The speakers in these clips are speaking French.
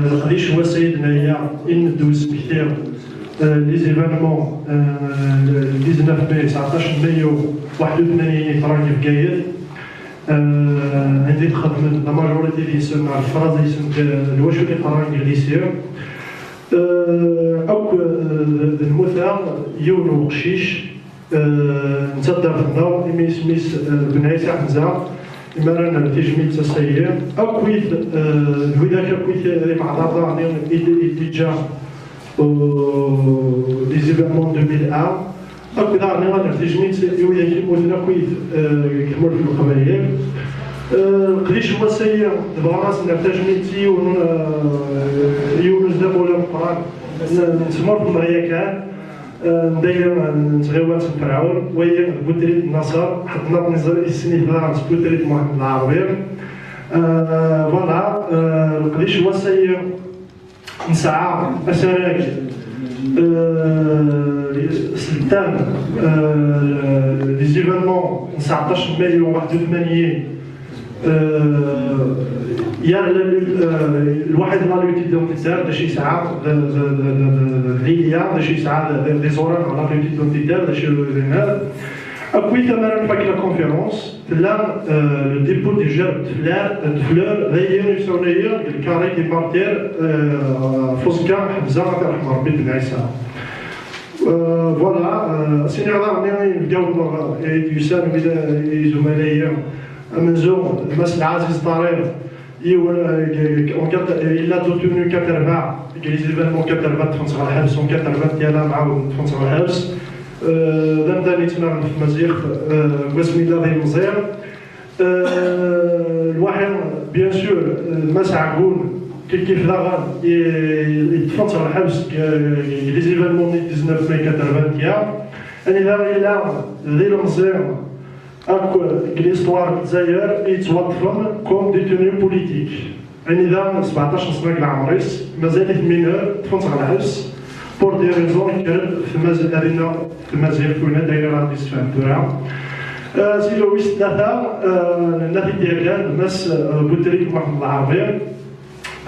غاديش هو سيدنا هي إن دوز كثير لي زيفينمون 19 ماي 19 مايو 81 يطراني في كايد عندي تخدم لا ماجوريتي اللي يسمى الفراز اللي يسمى الواش اللي قراني الليسير أو المثال يون وقشيش نتصدر في النار إمي سميس بن عيسى حمزة إما رانا تجميل تسير أو كويت الهداك كويت مع ضرضة إتجاه les événements 2001 أو كذا عنا غادي تجميل يويا كيموتنا كويت كمل في القبائل قديش هو سيء دابا راسنا تجميلتي يونس دابا ولا القران نسمر في المهيكان داير نتغيوات فرعون وهي بوتريت النصر حطنا نزل السنين فلانس بوتريت محمد العربي فوالا قديش هو سيء نسعى أسراك سلطان لي زيفينمون 19 مايو 81 يا الواحد لا لوتيدونتيتير باش يسعى ليليا باش يسعى دي زوران على لوتيدونتيتير باش هذا أكوي تمارا فاك لا كونفيرونس لا لو ديبو دي جيرب فلور غير يسونيا الكاري دي مارتير فوسكا حمزه غادي رحم ربي بن عيسى فوالا سيني غادي نلقاو يسان بدا زملائي منزوم المس العزيز طريق il a détenu 80 les événements 80 تفنص على الحبس 80 ديالها معاود تفنص على الحبس دام يتناغم في مزيغ واسمي الله ذي مزيغ الواحد بيان سور مسع قول كيف داغان يتفنص على الحبس لي زيفينمون 19 ماي 80 أنا إلا ذي المزيغ أكو l'histoire دزاير يتوظفن كوم ديتوني بوليتيك يعني إذا 17 سنة العمريس مازال مينور تفنص على الحبس بور دي ريزون كانت في مازال هذينا في مازال كونا دايره غادي تفهمتوها سي لويس ثلاثة النادي ديالنا الناس بوتريك محمد العربي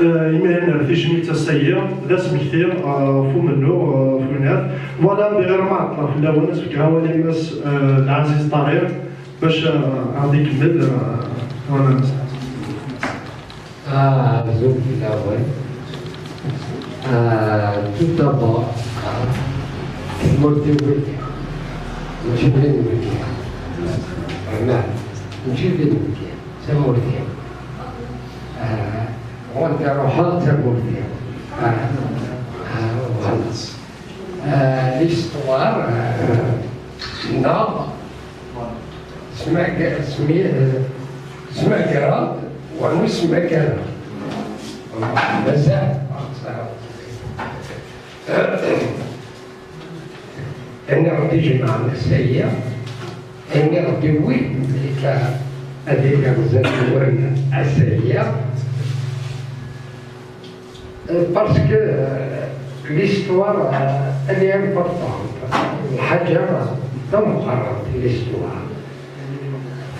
يمهن في جميع السيئة ذا سمكتير فو منو فونات فوالا بغير ما عطلا في الأول ناس فكرة هو الناس العزيز طريق باش غادي يكمل وانا نسعى زوج الأول tout d'abord نجيب لي الوكيل نعم نجيب لي الوكيل سمو الوكيل وانت روحات سمو الوكيل خلاص l'histoire نعم اسمها كراد وعنو اسمها كراد مازال أنا غادي يجمع السيئة أنا غادي وين ملي هذيك مزال ورنا السيئة باسكو ليستوار اللي امبورطونت الحاجة مقررة ليستوار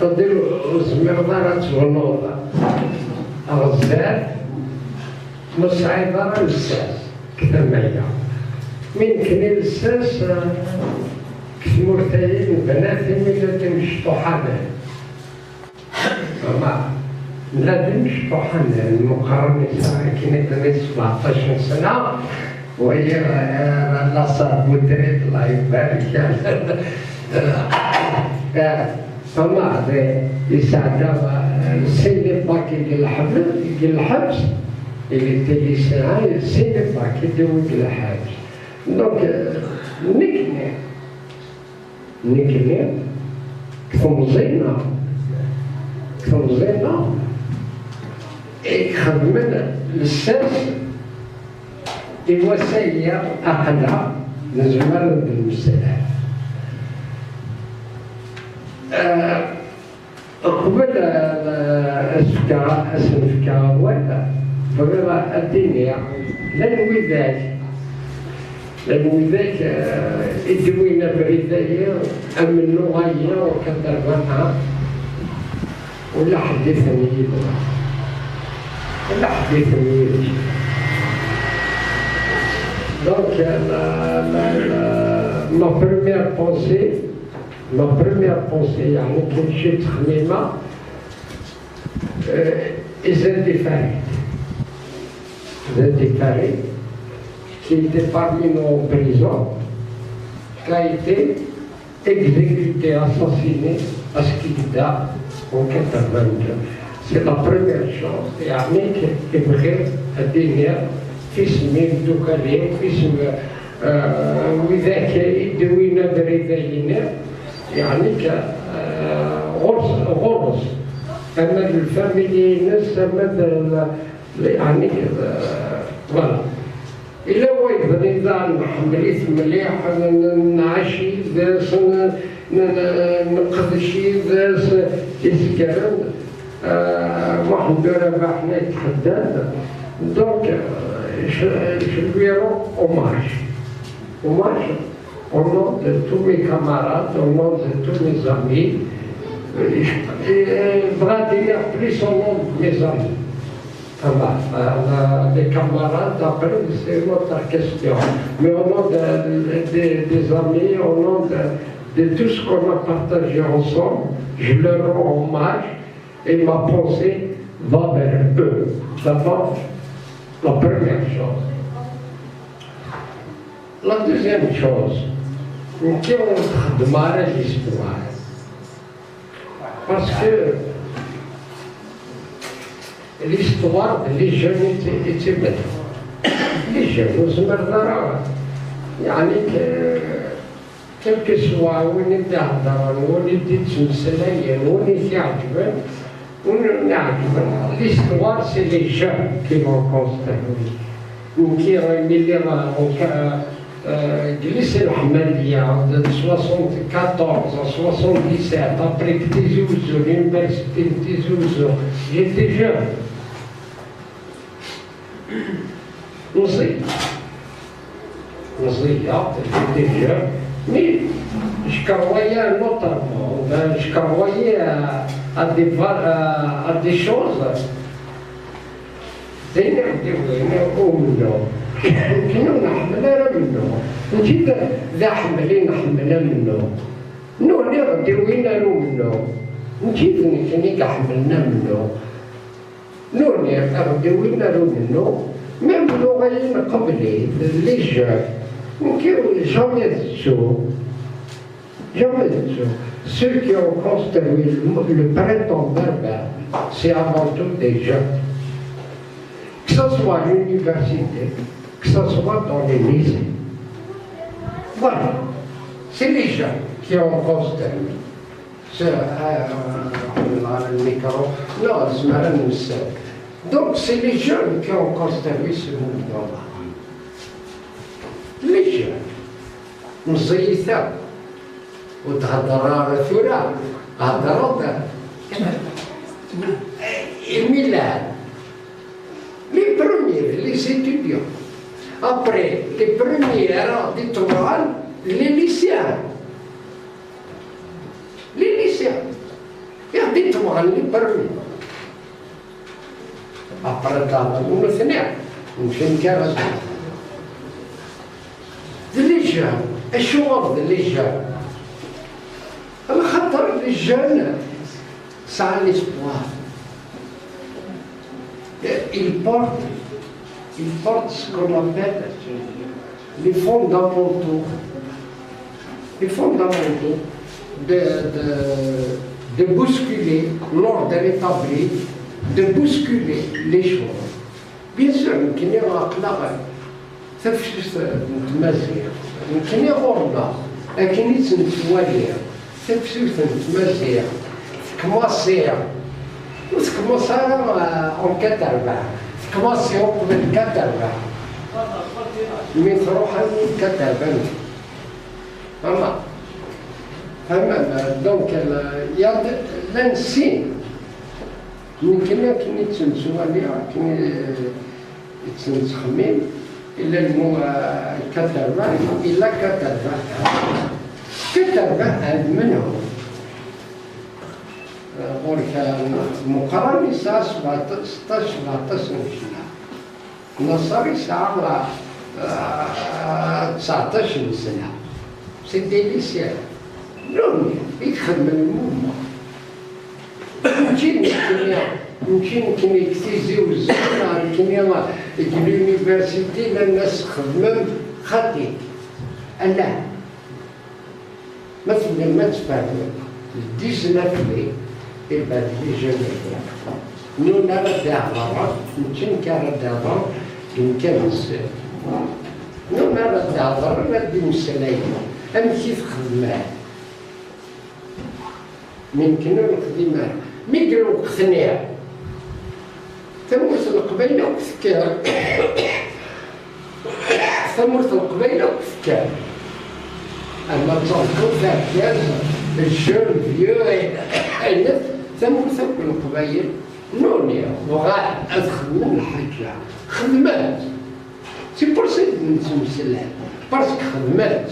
تدير زمردارات ونوضة غزال مصعيبة للساس كثر ما هي من كني للساس كثمرتين البنات اللي تمشطو حنان لا تمشطو حنان المقرن كانت 17 سنة وهي لاصار مدريد الله يبارك فما يساعدها سيدي باكي ديال الحبس اللي تجي ساعة سيدي باكي ديال الحبس دونك نكني كفمزينا خدمنا للساس الوسائل أحدها نزمر بالمسألة قبل أسفكا ولا فبما الدنيا لنوي ذاك الدوينة بريدية أم اللغية وكثر معها ولا حديث ميت Donc, ma première pensée, يعني كي مشيت خميمة Izzendi Farid, qui était parmi nous en prison, qui a été exécuté, assassiné à Skikda en 82. C'est la première chose. يعني كيبغي الدنيا في اسمي دوك عليه في اسم وذاك يدوينا بريدينا يعني غرس أما الفاميلي ناس أما يعني فوالا إلا وايد إذا نحمليت مليح نعشي نقدشي يسكرن واحد ربحنا يتحدث دونك je lui rends hommage au nom de tous mes camarades, au nom de tous mes amis, et va dire plus au nom de mes amis. Les camarades, après, c'est une autre question. Mais au nom des amis, au nom de tout ce qu'on a partagé ensemble, je leur rends hommage et ma pensée va vers eux. D'abord, la première chose. La deuxième chose, qui est en train de marrer l'histoire. Parce que l'histoire des jeunes était belle. Les jeunes, nous يعني quel que soit وين يتهضرون وين يتسلسلين وين يتعجبن وين يعجبن. L'histoire, c'est les jeunes qui l'ont construit. Qui ont glissé l'Ahmadiyya de 74 à 77, après que Tizi Ouzou, l'université de Tizi Ouzou, j'étais jeune. J'étais jeune, mais je croyais à un autre monde, je croyais à des choses. زين عندنا ومنه كنا نحملها منه نجي ذا حملين نحملها منه نو نغدي وين منه نجي كني حملنا منه نو نغدي وين منه même l'oreille قبلي les jeunes jamais dessous ceux qui ont construit le printemps berbère c'est avant tout des jeunes. Que ce soit à l'université, que ce soit dans les lycées. Voilà. C'est les jeunes qui ont construit le micro. Non, donc c'est les jeunes qui ont construit ce mouvement-là. Les jeunes. مزيثة وتهضر ثورة هضروا الميلاد. Les premiers, les étudiants. Après, les premières des Touran, les lycéens. Les lycéens. Il y a des Touran, les premiers. Après, on le fait, on fait une carrière. Les jeunes, الشغل les jeunes. Les jeunes, ça a l'espoir. Ils portent ce qu'on appelle les fondamentaux de bousculer l'ordre établi, de bousculer les choses. Bien sûr, يمكن يغلق تفشيش متمازية يمكن يغرنا لكن يتنتوالية تفشيش متمازية كماسية وتكماسية en 80 تكماسية قبل 80 من تروح 80 فما دونك يا لنسين يمكن كي يتنتوالية كي يتنتخمين إلا كتبة إلا كتبة منهم غورك مقرن يسعى 16 17 سنة النصارى يسعى 19 سنة سي ديليسيال نوني يخدم الموما يمكن يكتيزي وزارة يمكن اليونيفرسيتي الناس خدمهم خاطي لا مثلا ما تفهم 19 مي يبقى لي جوني نو نرد عبارة يمكن كرد عبارة يمكن السر نو نرد عبارة ندي مسلايين أنا كيف خدمها ممكن نخدمها ميقلو قثنيها ثمورة القبيلة وكفكار ثمورة القبيلة وكفكار أما تصدقوا فاكار الجون فيو أنت ثمورة القبيل نوني وغا أدخل الحاجة خدمات سي بور سي نتمثلها باسكو خدمات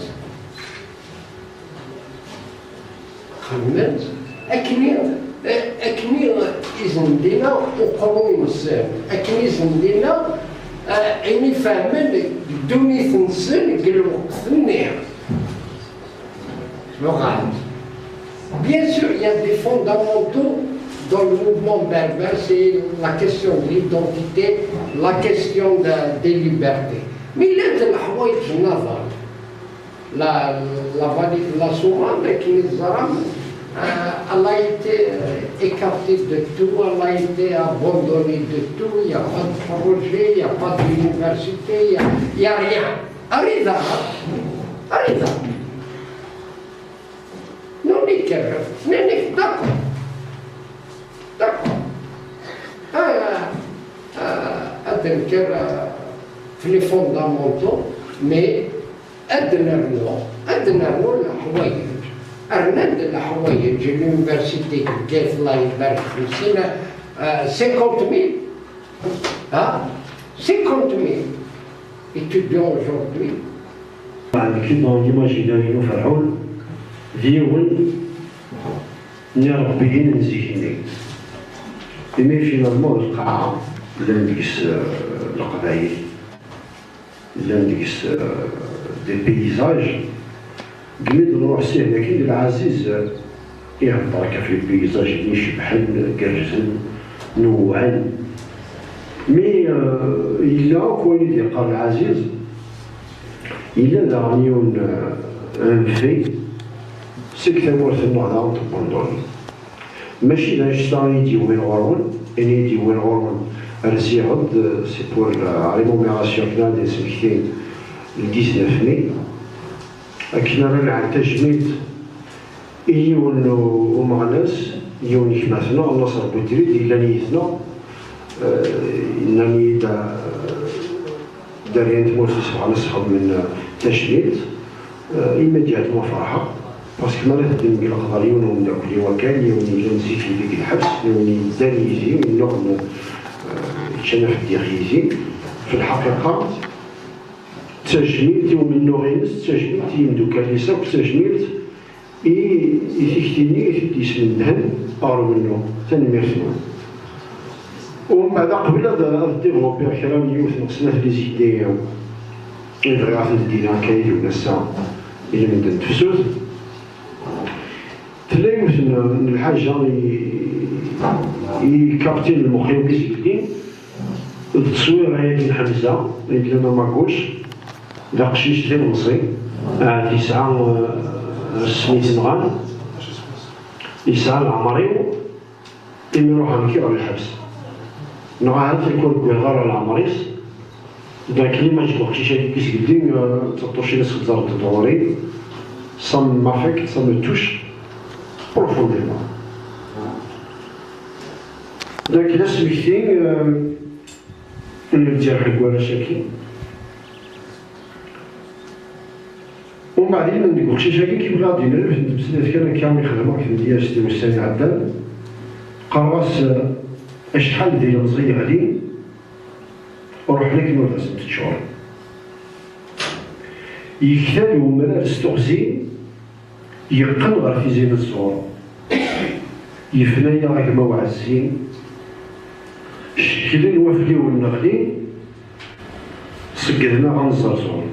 أكني إذن دينا وقرون السر أكني إذن دينا إني فاهمين دوني تنسل قلو قثني لغات Bien sûr, il y a des fondamentaux dans le mouvement berbère, c'est la question de l'identité, la question des libertés. Mais il y a des choses نظر la sourate qui nous a elle a été écartée de tout, elle a été abandonnée de tout, il n'y a pas de projet, il n'y a pas d'université, il n'y a rien. Arrive. Non, d'accord. أذكر في les fondamentaux, mais أدنى الحوايج أرند الحوايج اليونيفرسيتي كيف الله يبارك 50,000 50,000 étudiants aujourd'hui. كي دون ليماجيناريو فرعون ديول نربيين نزيهيني مي فينالمون القاعة لنديس القبائل لنديس دي بيزاج قميد نروح سيه لكن العزيز يهضر في البيزاج اللي يشبحن كرزن نوعا مي إلا كواليد يقال العزيز إلا دغنيون انفي سيك ثمورة النهضة تبندون ماشي لا يشتغل يدي وين غورون يعني يدي وين غورون رزي غد سي بور ريموميراسيون كنا دي سمكتين ل 19 مي كنا رانا تجميد إيون ومغناس إيون يكمثنا نصر بوتريد إلا نيتنا إنني دارين تموت سبعة نصف من تجميد إيميدياتمون فرحة باسكو ما تخدم بين القضاليون وناكل وكالي ونجي نزيد في ديك الحبس ونزانيزي ونقعد تشنف ديغيزي في الحقيقة تجميلت ومن نوغينس تجميلت يمدو كاليسا وتجميلت يثيكتيني يثيكتيس من دهن أغرو منو تنميرتو ومن بعد قبل هذا ديفلوبي كرا يوث نقصنا في ليزيدي يبغي يعطي دينا كاين ونسا إلى من تنفسوس تلاقي مثل الحاجة يكابتين المخيم كيسكتين التصوير هي حمزة اللي أنا ما قولش إذا قشيش ذي المصري 9 سميت نغان يسعى العمري يروح عن كيرا للحبس نغاها تلكون بغار العمريس داك اللي ما جبوه قشيش هذيك كيسكتين تطوشي ناس خزار تدوري ça m'affecte, ça me touche profondément. Donc là, ce meeting, on le dit à Grégoire Chaki. وبعدين نقول شي شاكي كي بغا دينا باش نتمثل كان كامل يخدموا كيف ديال سيدي وسامي عدل قراص شحال ديال مزغي غادي وروح لك نوض 6 شهور يكتب ومرار استغزي يقن غير في زين الزهور يفنايا راك موعزين شكل الوفلي والنغلي سقدنا غنزرزور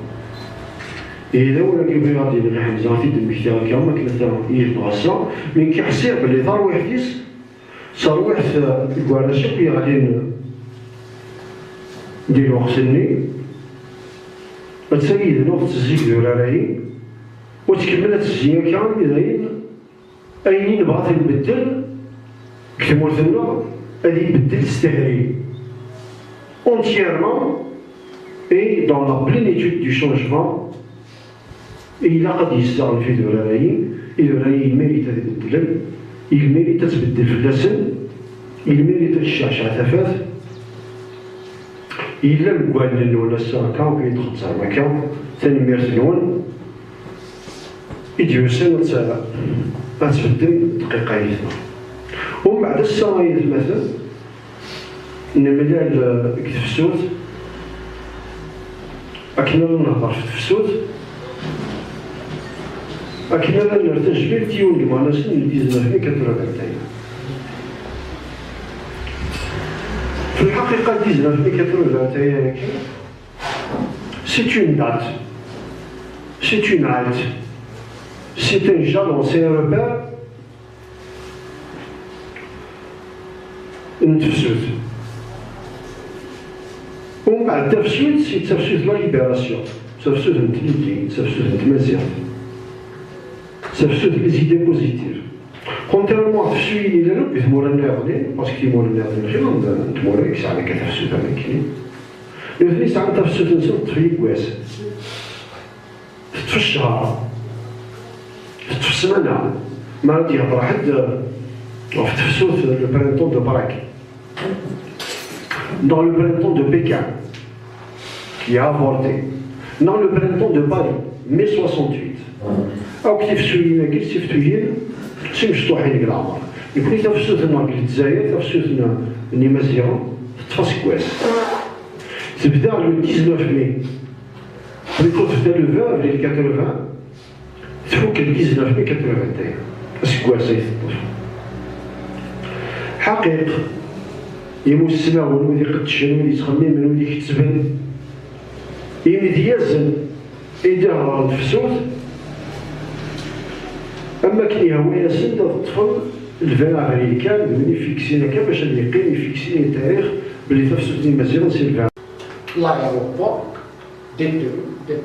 إذا ولا كيبغي غادي يدير حمزة غادي يدمك هكا ما كنا يبغى غاسا من كيحسب بلي دار وحديس صار واحد الكوارشة كي غادي نديرو خصني تسيد نوض تزيك دوراراهي وتكمل التسجيل كامل إذا أيني نبغى نبدل كتمولتنا غادي يبدل التهريب entièrement et dans la plénitude du changement il a قد يستغل في دوراراهي دوراراهي يميريت تبدل يميريت تبدل في اللسن يميريت تشعشع ثفاث إلا مقال ولا الساكا وكيتختصر مكان ثاني ميرسلون إديوسن غتبدل دقيقة يثنى ومن بعد الساعة مثلا نملال كتفسوت أكنا نهضر في تفسوت أكنا نرتجبير تيون لما ناسن لديزنا كترى بردين في الحقيقة ديزنا كترى بردين c'est une date c'est une halte c'est un jalon c'est un repère نتفسوت ومن بعد التفسوت سي تفسوت لا ليبراسيون تفسوت نتليدي تفسوت نتمازيغ تفسوت لي زيدي بوزيتيف كونترالمون تفسوت إلا لو بثمور الناغدين باسكو تيمور الناغدين خير نتمور كيس على كتفسوت أماكن يوثني ساعة تفسوت نسوت في كواس في الشهر في السمانة ما غادي يهضر حد في تفسوت لو برينتون دو براك dans le printemps de Pékin, qui a avorté, dans le printemps de Paris, mai 68. أو كيف سوينا كيف تفسوين سي مشطوحين العمر. يكون تفسوتنا الجزائر تفسوتنا النمازيغ تفاس كواس. تبدا le 19 mai. Plutôt تبدا le 20 avril 80 تفوك le 19 mai 81. أسكواس يثبت. حقيقة يموت السماء ولودي قد تشن ولي تخمم من ولي كتبن يمديازن إدارة الفسوس أما كي يهوي سند الطفل الفان افريل كان ملي فيكسينا كان باش يقيم يفيكسيني التاريخ بلي تفسد لي مزيان سي الفان. L'aéroport des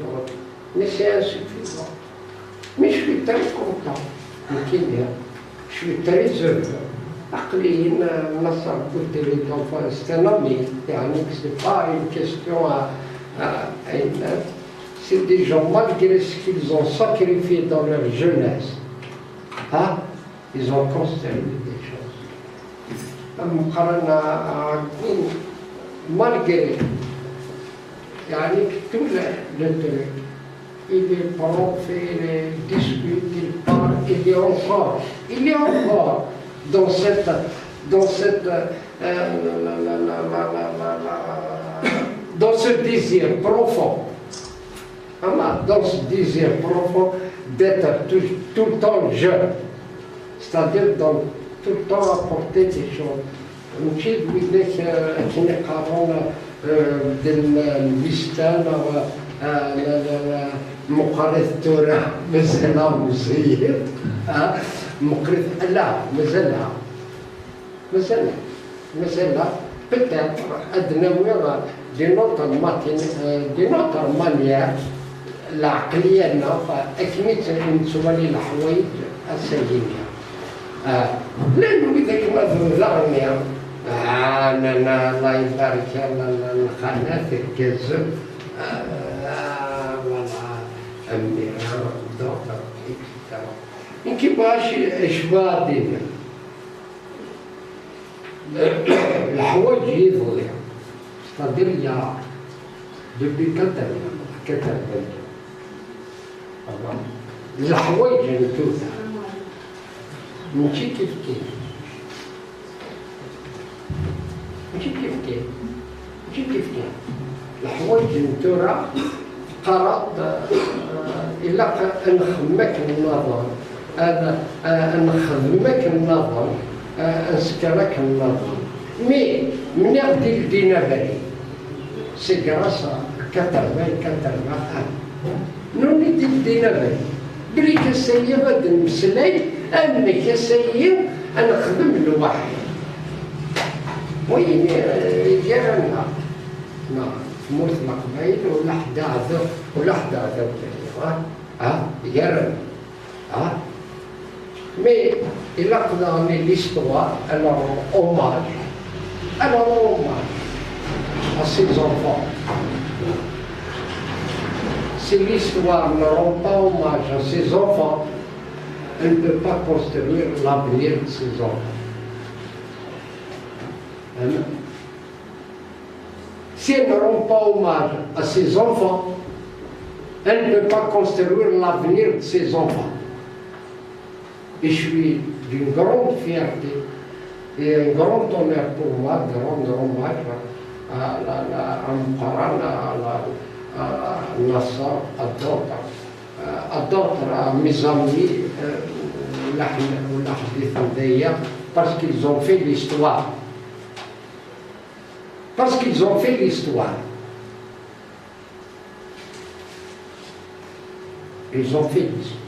portes. Mais c'est insuffisant. Mais je suis très content au Kenya. Je suis très heureux. عقليا نصر قلت لي c'est un ami يعني c'est pas une question à une c'est des gens malgré ce qu'ils ont sacrifié dans leur jeunesse ils ont construit des choses مقارنة malgré يعني tout le truc il est prof, il discute, il parle, il est encore dans ce désir profond, dans ce désir profond d'être tout le temps jeune, c'est-à-dire tout le temps apporter des choses. ماشي وليدات كنا قارون بالبستان مقرث التوراة مازالها مزير مقرث لا مازالها peut-être أدناوي دي نوتر مانيير العقلية أكملت نسولي الحوايج السيئة لأنه إذا كما ذكرني أنا الله يبارك القناة الكذب ولا أميرة دكتور إكسترا يمكن باش إشباطين الحوايج يضيع c'est-à-dire il y a depuis 80 الحوايج نتوزع ماشي كيف الحوايج نتورا قرض إلا نخمك النظر نخدمك النظر نسكرك النظر مي من يغدي لدينا بالي c'est grâce à 80 nous ندينا بلي كسيا غادي نمسلاي انا كسيا انا نخدم لوحدي وين ديالنا موت القبائل ولا حدا عذاب يرن mais il a donné l'histoire alors hommage à ses enfants. Si l'histoire ne rend pas hommage à ses enfants, elle ne peut pas construire l'avenir de ses enfants. Amen. Si elle ne rend pas hommage à ses enfants, elle ne peut pas construire l'avenir de ses enfants. Et je suis d'une grande fierté et un grand honneur pour moi de rendre hommage à Muqarana, à Nassar, à d'autres, à mes amis, parce qu'ils ont fait l'histoire. Parce qu'ils ont fait l'histoire. Ils ont fait l'histoire.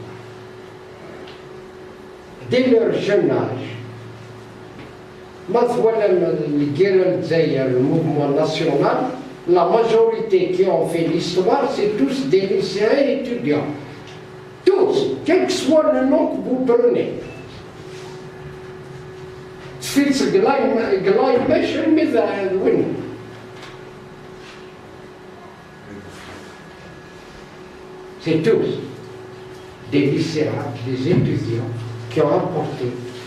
Dès leur jeune âge, le mouvement national, la majorité qui ont fait l'histoire, c'est tous des lycéens et étudiants. Tous, quel que soit le nom que vous prenez. C'est tous des lycéens, des étudiants qui ont apporté,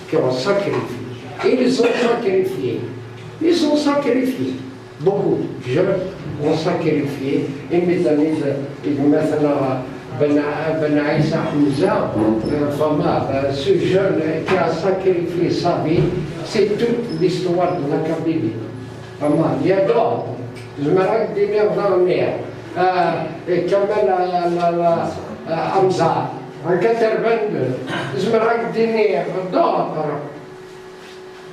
qui ont sacrifié. Et ils ont sacrifié. Beaucoup de jeunes ont sacrifié. Et mes amis, Ben Aïssa Hamza, ce jeune qui a sacrifié sa vie, c'est toute l'histoire de la Kabylie. Il y a d'autres. Je me rappelle des mères dernières. Kamel Hamza, en 82. Je me rappelle des mères d'autres.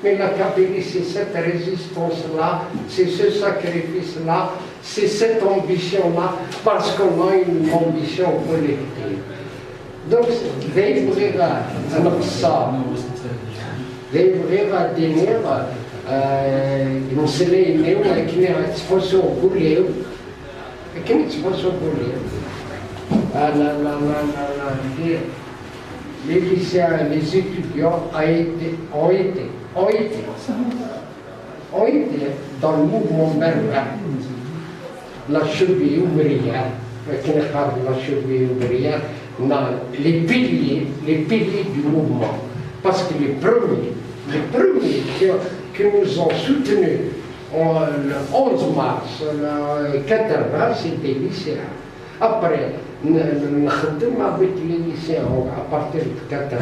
Mais la Kabylie, c'est cette résistance-là, c'est ce sacrifice-là, c'est cette ambition-là, parce qu'on a une ambition collective. Donc, les vrais دينير المسلمين كنا تفوسوا بوليو كنا تفوسوا بوليو les lycéens, les étudiants ont été dans le mouvement Merwa, la cheville ouvrière, la cheville ouvrière, les piliers du mouvement. Parce que les premiers qui nous ont soutenus le 11 mars 80, c'était les lycéens. Après, nous avons avec les lycéens à partir de 80,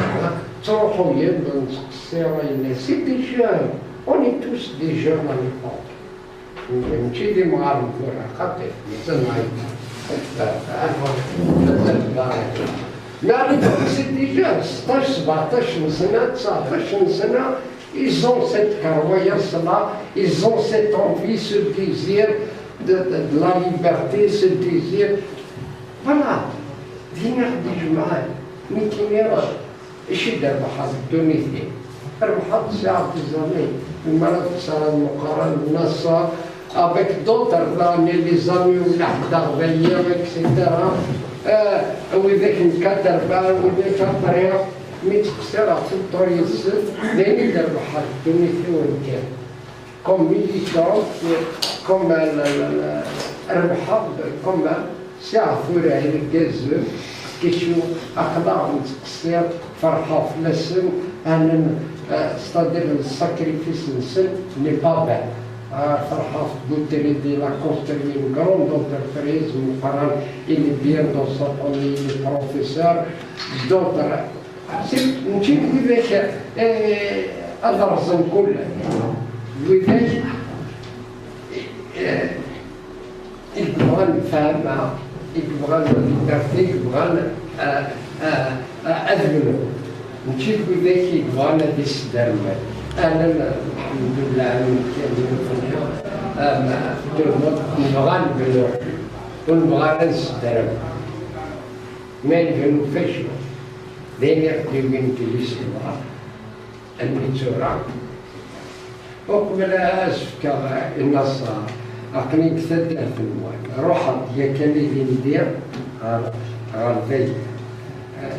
c'est des jeunes. On est tous des jeunes à l'époque. Mais à l'époque, c'est des jeunes, 16, 17 19 ils ont cette croyance-là, ils ont cette envie, ce désir de la liberté, ce désir. Voilà. دينا الجماعة ميتينيرا يشد البحر التونسي البحر ساعة الزمن المرض صار المقارنة النصر avec d'autres les amis ولا حدا غبية etc. وذاك مكتربة وذاك الطريق متكسرة في الطريق دايما يدير البحر التونسي وين كان comme militant comme البحر comme ساعة فورة الجزء كيشو أقدار متقصير فرحة في السن أنا ستادير الساكريفيس نسن ني با بان فرحة في بوتري دي لا كونستروي une grande entreprise مقارن il est bien dans sa famille il est professeur d'autres نجيب وذاك أدرسن كله وذاك يبغى نفهمها يبغى الدرتي يبغى أذنه نشوف ذاك يبغى ديس درمة أنا الحمد لله نبغى نبنو ونبغى نسدرب ما نبنو فشلو لين يقضي من تجلس الله الميتورا وقبل أسفك النص أقني كثدة في الموال روحت يا كلي ندير غربي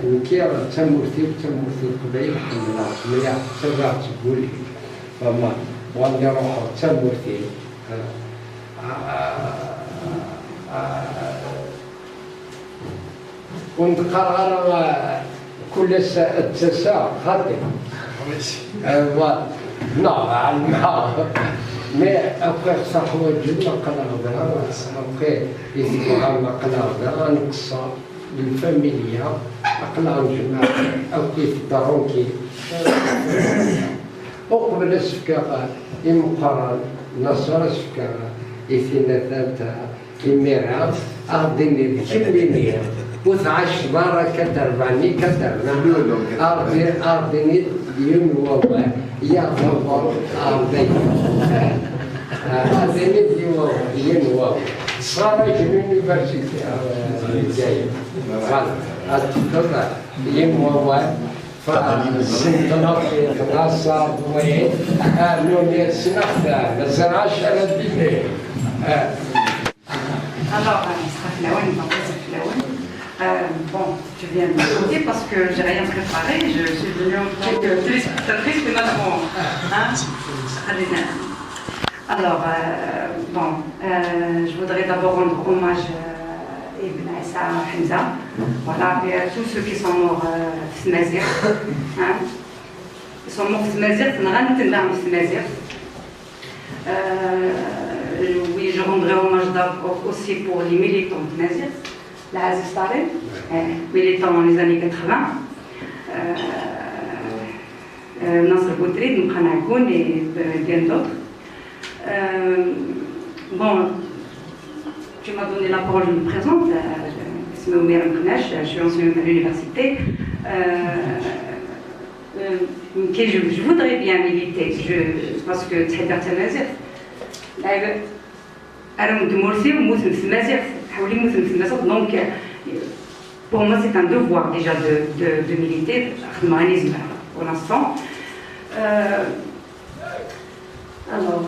نكير تمورتي قبيل حملا مليح تبع تقولي فما وأنا روحت تمورتي ونقرر كل التساء خاطر نعم ما أوكي صحوة جدا قناعة أوكي إذا قناعة نقصى للفاميليا أقناع جماعة أوكي في الدارونكي وقبل السكاقة إمقارن نصر السكاقة إثنى ثلاثة إميرات أردني كمينية وثعش بارة كترباني أردني ينوى يا غفر أردني ينوى صار يونيفرسيتي الجاي فالتفضل ينوى فسنتنا في خلاصة وين نوني سنخدة مزرعش على الدين Alors, bon, tu viens de m'écouter parce que j'ai rien préparé, je suis venue en tant que téléspectatrice que nous avons. Alors, bon, je voudrais d'abord rendre hommage à Ibn Issa Hamza, voilà, et à tous ceux qui sont morts في Mazir. Ils sont morts في Mazir, c'est un grand في Mazir. Oui, je rendrai hommage aussi pour les militants de Mazir, l'Aziz Taleb, militant dans les années 80, Nasser Boutrid, Mkhana Akoun et bien d'autres. Bon, tu m'as donné la parole, je me présente, je suis Omer Mknash, je suis enseignante à l'université. Je voudrais bien militer, parce que c'est Mazir. Donc, pour moi, c'est un devoir déjà de militer pour l'instant. Alors,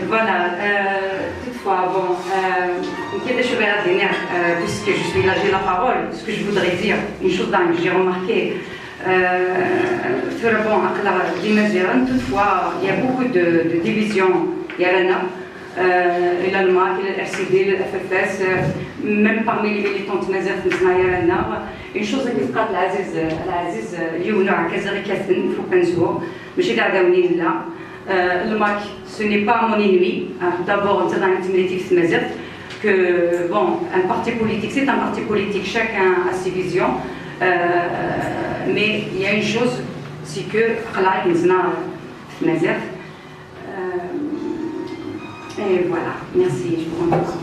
voilà, toutefois, bon, puisque je suis là, j'ai la parole, ce que je voudrais dire, une chose dingue, j'ai remarqué, toutefois, il y a beaucoup de divisions, il y a l'ANA, l'ALMA, l'RCD, le FFS, même parmi les militantes mazir, il y a l'ANA. Une chose qui se passe, l'Aziz, il faut penser, mais je suis là. Le MAC, ce n'est pas mon ennemi. D'abord, on dit que bon, un parti politique, c'est un parti politique, chacun a ses visions. Mais il y a une chose, c'est que et voilà, merci, je vous remercie.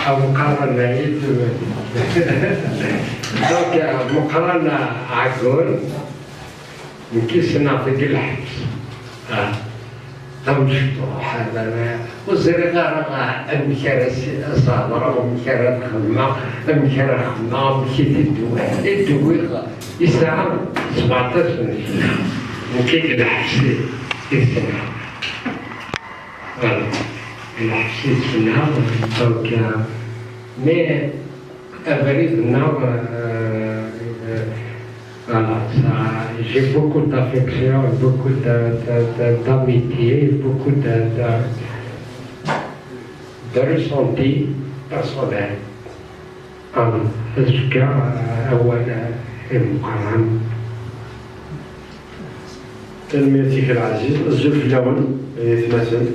مقارنة العيد دونك مقارنة عقول نكيس نعطيك الحبس شفتو هذا والزرقاء المكارس صابرة ومكارس خدمة المكارس خدمة مشيت الدوي يساعد 17 سنة نكيك الحبس يسمع الحبس يسمع دونك mais voilà, j'ai beaucoup d'affection, beaucoup d'amitié, beaucoup de ressenti personnel. En tout cas, تنميتك العزيز الزلف الأول يتمثل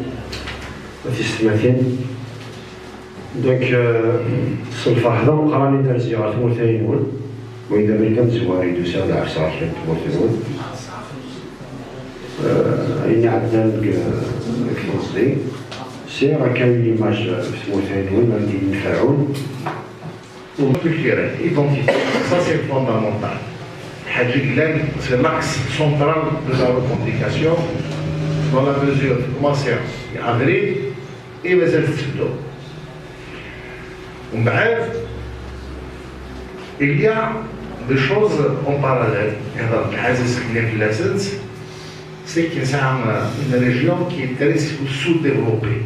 في 6 دونك الصنفة هذا مقراني دار زيارة مرتينون وإذا ملكم زواري دوسان عفسة عشرين مرتينون إني عدنا كفنصلي سي راه كاين ليماج سمو ثاني غادي ينفعون Identité, ça c'est fondamental. C'est l'axe central de la revendication dans la mesure comment c'est avril et les septembre. Bref, il y a des choses en parallèle. C'est que c'est une région qui est très sous-développée.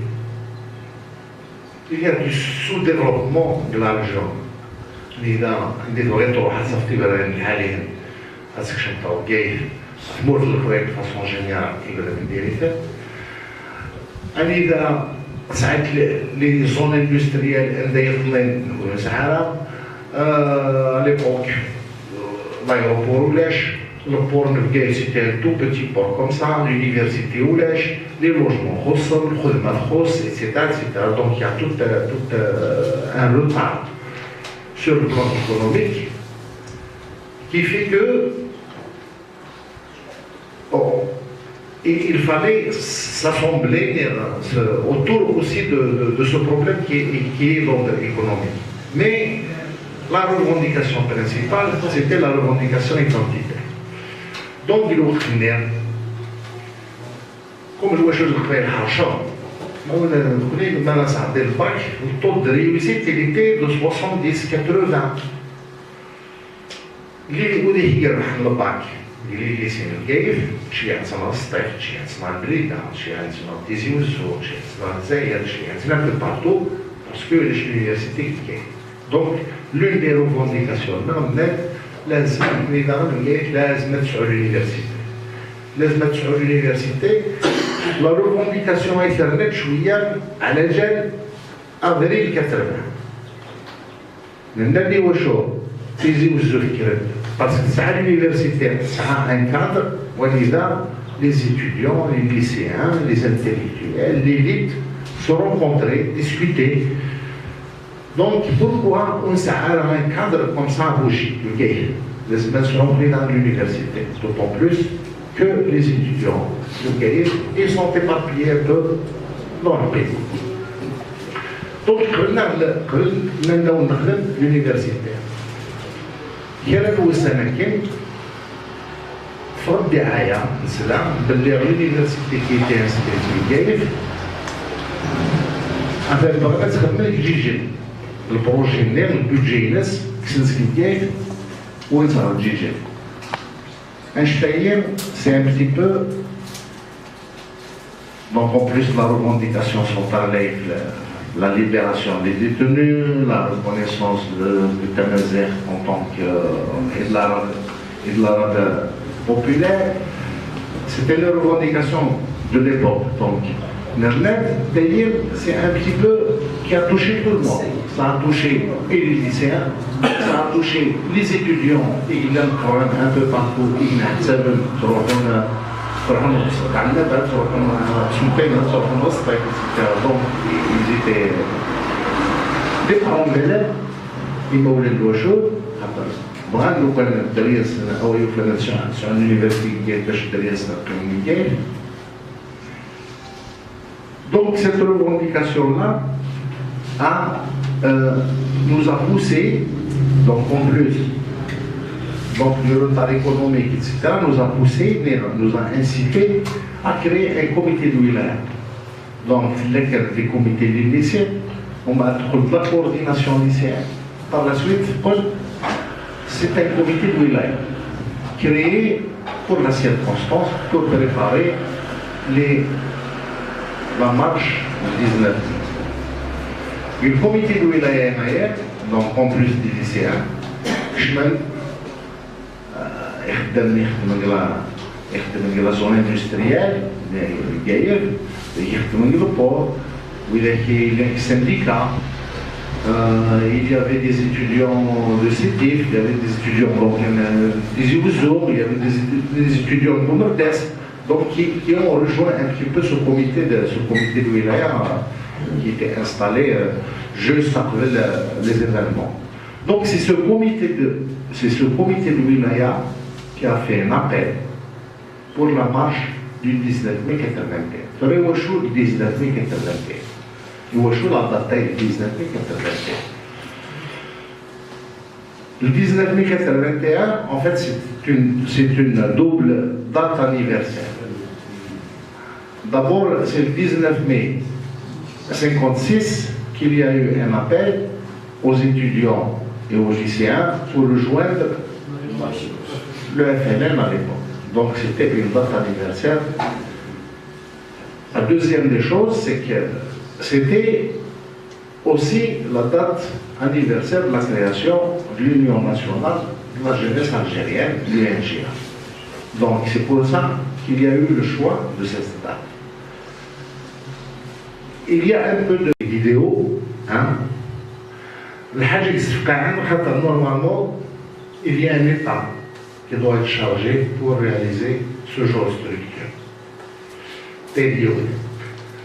Il y a du sous-développement de la région. إذا عندي بغيت نروح اختبارين حاليا خاصك نبقاو كاين تمر في الكويت فاسون جينيرال كيقول لك نديري فيه أنا إذا ساعات لي زون اندستريال عندها يطلين نكون سحارة ليبوك l'aéroport ولاش البور نبقى سيتي تو بيتي بور كوم سا l'université ولاش لي لوجمون خصهم الخدمة تخص إتسيتيرا إتسيتيرا دونك il y a tout un retard sur le plan économique, qui fait que il fallait s'assembler autour aussi de ce problème qui est l'ordre économique. Mais la revendication principale, c'était la revendication identitaire. Donc, il y a comme je vois chose de faire le bac, le taux de réussite il était de 70-80. اللي يروح للباك اللي ليسين الكيف شي عندنا السطيف شي عندنا البريده شي عندنا تيزي وزور شي عندنا الجزائر شي عندنا في بارتو باسكو لونيفرسيتي كاين دونك لون دي ريفونديكاسيون لازم النظام الكيف لازم تسعوا لونيفرسيتي لازم تسعوا لونيفرسيتي لا ريفونديكاسيون ايثرنت شويه على جال افريل 80 لان اللي وشو تيزي وزور كرد باسكو تسعى لونيفرسيتي تسعى ان كادر ولذا les étudiants, les lycéens, les intellectuels, l'élite se rencontrer, discuter. Donc pourquoi on s'arrête à un cadre comme ça bougie, le gay, les se rentrer dans l'université, d'autant plus que les étudiants, le gay, ils sont éparpillés un peu dans le pays. Donc maintenant on a l'université. كان السنة كان فرد دعاية مثلا باللي l'université qui était inscrite في الجايف عفاك بغيت تخدم لك جيجين البروجي نير البودجي ينس كسنس في الجايف وين صار جيجين Einstein, c'est un petit peu donc en plus la revendication centrale la libération des détenus, la reconnaissance de Tamazer en tant que et de l'arabe populaire, c'était les revendications de l'époque. Donc, Internet, d'ailleurs, c'est un petit peu qui a touché tout le monde. Ça a touché et les lycéens, ça a touché les étudiants, et il y en a quand même un peu partout, ils donc ils étaient des parents d'élèves يمول الوشود بغا لو كان الدريس او يفلت sur l'université ديال باش الدريس نقيم donc cette revendication là nous a poussé donc en plus donc le retard économique, etc., nous a poussé, nous a incité à créer un comité de wilaya. Donc, des comités de lycée, on va trouver la coordination lycéenne. Par la suite, c'est un comité de wilaya créé pour la circonstance, pour préparer la marche du 19. Le comité de wilaya, donc en plus des lycéens, يخدم لا زون اندستريال الجاير يخدم للبور وإذا كاين سانديكا il y avait des étudiants de CETIF, il y avait des étudiants des Iouzour, il y avait des étudiants de Mordes, donc qui ont rejoint un petit peu ce comité de wilaya qui était installé juste après les événements. Donc c'est ce comité de wilaya qui a fait un appel pour la marche du 19 mai 81. Très au chaud du 19 mai 81. هو شو لا دات تاع 19 ماي 81. Le 19 mai 81, en fait, c'est une double date anniversaire. D'abord, c'est le 19 mai 56 qu'il y a eu un appel aux étudiants et aux lycéens pour rejoindre le FNL à l'époque. Donc, c'était une date anniversaire. La deuxième des choses, c'est que c'était aussi la date anniversaire de la création de l'Union nationale de la jeunesse algérienne, l'UNGA. Donc c'est pour ça qu'il y a eu le choix de cette date. Il y a un peu de vidéos, hein. Normalement, il y a un état qui doit être chargé pour réaliser ce genre de structure.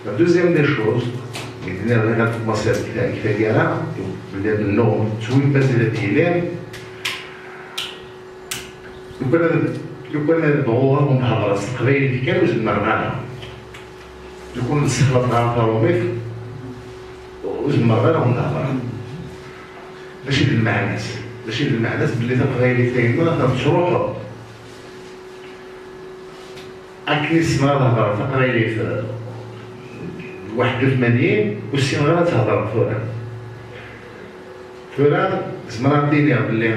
La deuxième des choses, غير في المصير كفايه بلاد النوم تسوي بدل الاعلام لو كان ضغوها ومهضره القبائل اللي كانوا زدنا معاها يكون نستخلط معاها طروميف وزدنا معاها ونهضر ماشي بالمعناس باللي القبائل تاعنا تروحوا اكيد سمع الهضره القبائل في 81 والسينغال تهضر فوران زمران دينيا باللي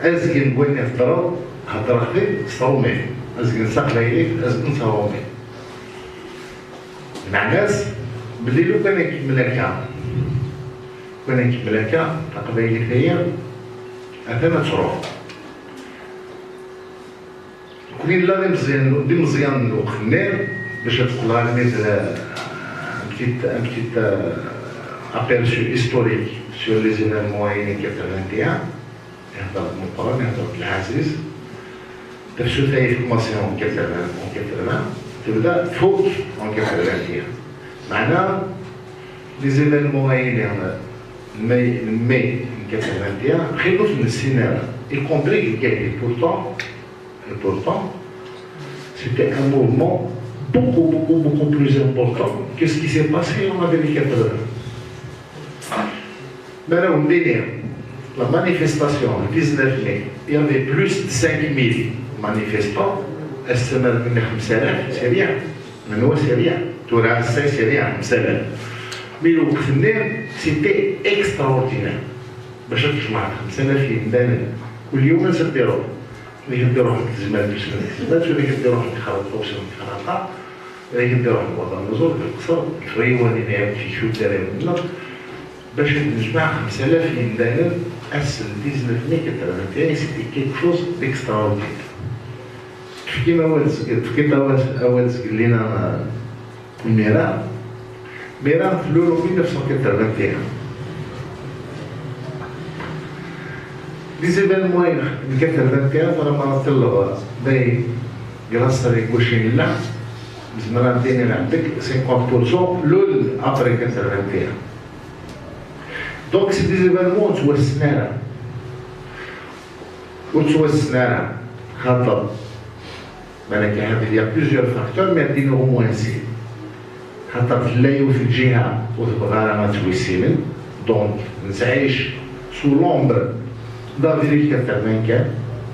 ازكن بويني هضروا هضر خفيف صرومي ازكن سقليليك ازكن صرومي مع ناس باللي لو كان يكمل هكا قبايلك هي اثنا تروح كلين لا دي مزيان وخنان باش تطلع لنا un petit aperçu historique sur les événements en 81. Mon parent, Abdelaziz, perçu fait commencer en 80, تبدا فوق en 81. معناها les événements en mai 81 خلوا من السينما, y compris le Gaï. Et pourtant, c'était un mouvement beaucoup plus important que ce qui s'est passé en Amérique latine. Maintenant, la manifestation le 19 mai, il y avait plus de 5000 manifestants. C'est rien. Mais nous, c'est rien. Tout le reste, c'est rien. Mais le c'était extraordinaire. باش تجمع 5000 مدن كل يوم نسديروه. اللي يديروه الزمان باش الزمان اللي يديروه الخرط فوق الخرطة اللي يديروه الوطن النزول القصر الفريوان اللي يعمل في شو دارين منا باش نجمع 5000 مدن أسل 19 مي 81 سيتي كيك شوز ديكستراوردينير. كيما أول قال لنا ميران في لورو 1981. Les événements de 1981, vraiment, grâce à l'écochine là, nous avons donné 50% l'eau après 1981. Donc, c'est des événements où il y a plusieurs facteurs, mais il y a au moins 6. Donc, nous sommes sous l'ombre d'Afrique 84,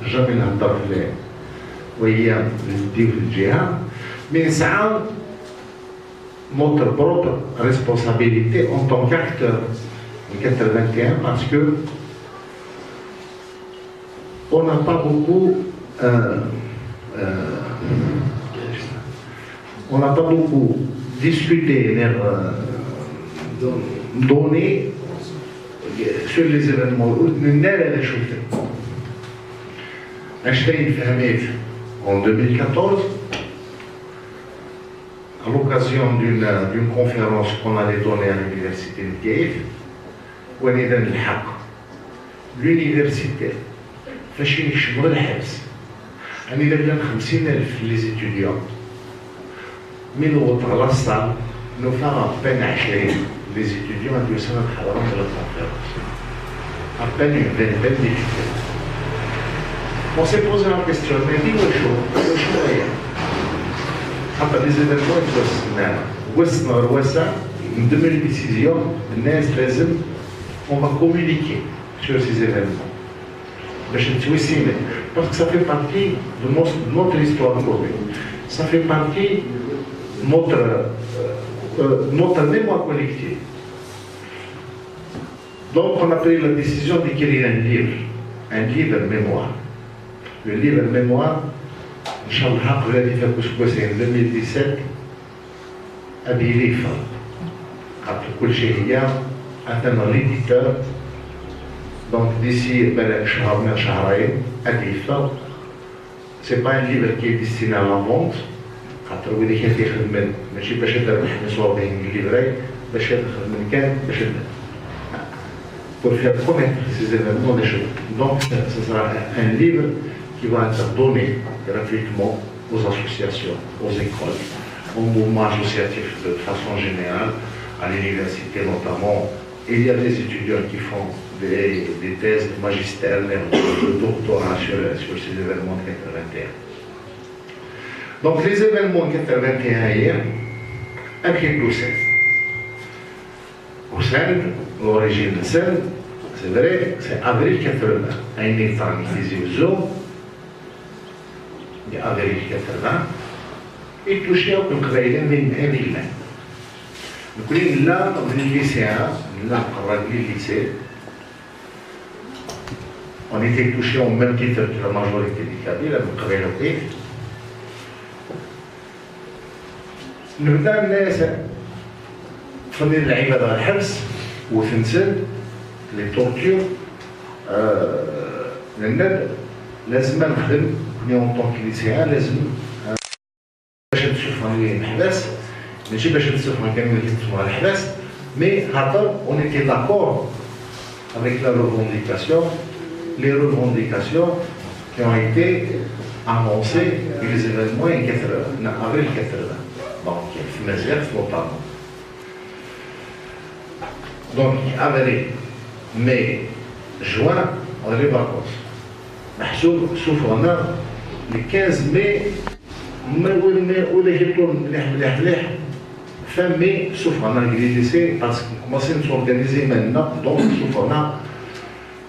jamais نهضر في وهي نديو في الجهة، mais نسعى notre propre responsabilité en tant qu'acteur en 81 parce que on n'a pas beaucoup discuté, donné sur les événements. Einstein Fahmid en 2014, à l'occasion d'une conférence qu'on allait donner à l'université de Kiev, où on est dans le haq. L'université, فاش يشمل الحبس. أنا لنا 50,000 les étudiants. من وطن الصال نفرق بين 20 les étudiants qui sont en train de la conférence. À peine une vingtaine d'étudiants. On s'est posé la question, mais dis le chaud rien. Après les événements, Westner, de mes décisions, on va communiquer sur ces événements. Parce que ça fait partie de notre histoire commune. Ça fait partie de notre mémoire collective. Donc on a pris la décision d'écrire un livre mémoire. Le livre mémoire, Inch'Allah, en 2017, هذه ليفة خاطر كل شيء هي عندنا ليديتور دونك ديسي بالك شهر من شهرين ليفة سي با ان ليفر كي ديستيني على فونت خاطر ولي كان تيخدم ماشي باش تربح مصور بين الليفري باش تخدم كان باش pour faire connaître ces événements des choses. Donc, ce sera un livre qui va être donné gratuitement aux associations, aux écoles, au mouvement associatif de façon générale, à l'université notamment. Il y a des étudiants qui font des thèses de magistère, de doctorat sur ces événements de 81. Donc les événements de 81 hier, un pied d'Hussein. Hussein, l'origine de Hussein, c'est vrai, c'est avril 80. Un état qui disait aux avril 80. Et touché au Ukraine من أميلنا. نقولين لا من الليسيا لا قرر lycée. On était touché au même titre que la majorité des Kabyles, من قبيلة كيف. نبدأ الناس فضل العبادة على الحبس وثنسل لي تورتير لأن لازم نخدم اون طونك ليسيان لازم باش نشوف راني محبس ماشي باش نشوف راني كامل كيتسمى الحبس مي خاطر اون ايتي داكور avec la revendication, les revendications qui ont été annoncées et les événements en avril 80. Donc, في مزيغ notamment. Donc, avril, mai, juin, on a les vacances. محسوب شوف هنا le 15 mai ولا يجيبوا مليح fin mai sauf on a les lycées parce qu'on commençait à s'organiser maintenant donc sauf on a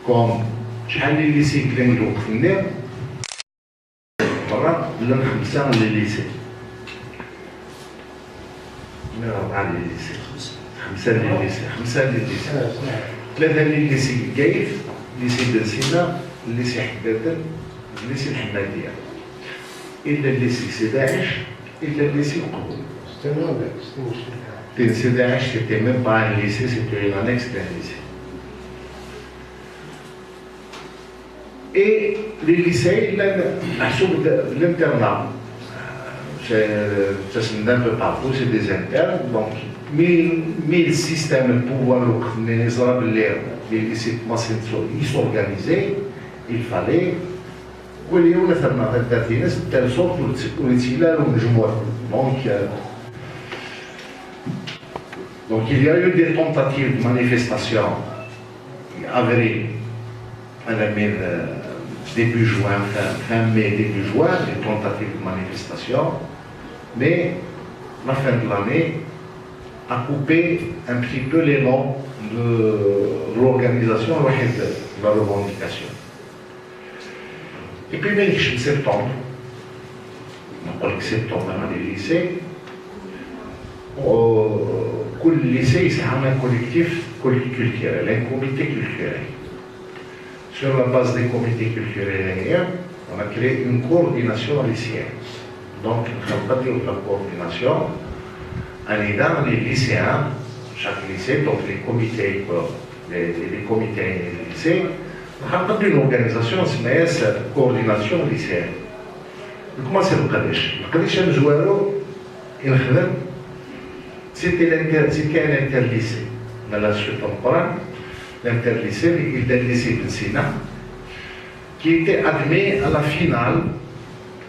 comme شحال لي lycées اللي ندوق في النار مرات ولا 5 لي lycées من 4 لي lycées 5 لي lycées 3 لي lycées كيف lycée de Sina الليسي حدادا الليسي الحمادية إلا الليسي سي داعش إلا الليسي القبول سي داعش سيتي ميم با ان ليسي سيتي اون انكس دان ليسي اي لي ليسي محسوب الانترنا تسمى ان بو بارتو سي دي انترن دونك مي السيستيم البوار الوقت اللي يزرب اللي ليسي كوماسي يسورغانيزي il fallait كل يوم مثلا ثلاث ناس تلصق والتلال والمجموعة donc il y a eu des tentatives de manifestation avril début juin fin mai début juin des tentatives de manifestation mais la fin de l'année a coupé un petit peu l'élan de l'organisation de la revendication. Et puis, en septembre, dans les lycées, كل lycée يسعى collectif culturel, un comité culturel. Sur la base des comités culturels, on a créé une coordination lycéenne. Donc, on a dit la coordination, dans les lycéens, chaque lycée, donc les comités des lycées, خلقت une organisation اسمها coordination lycéenne. Comment c'est القداش مزوارو يخدم c'était un interlycée. On a la suite en Coran, l'interlycée, il est le lycée de Sina, qui était admis à la finale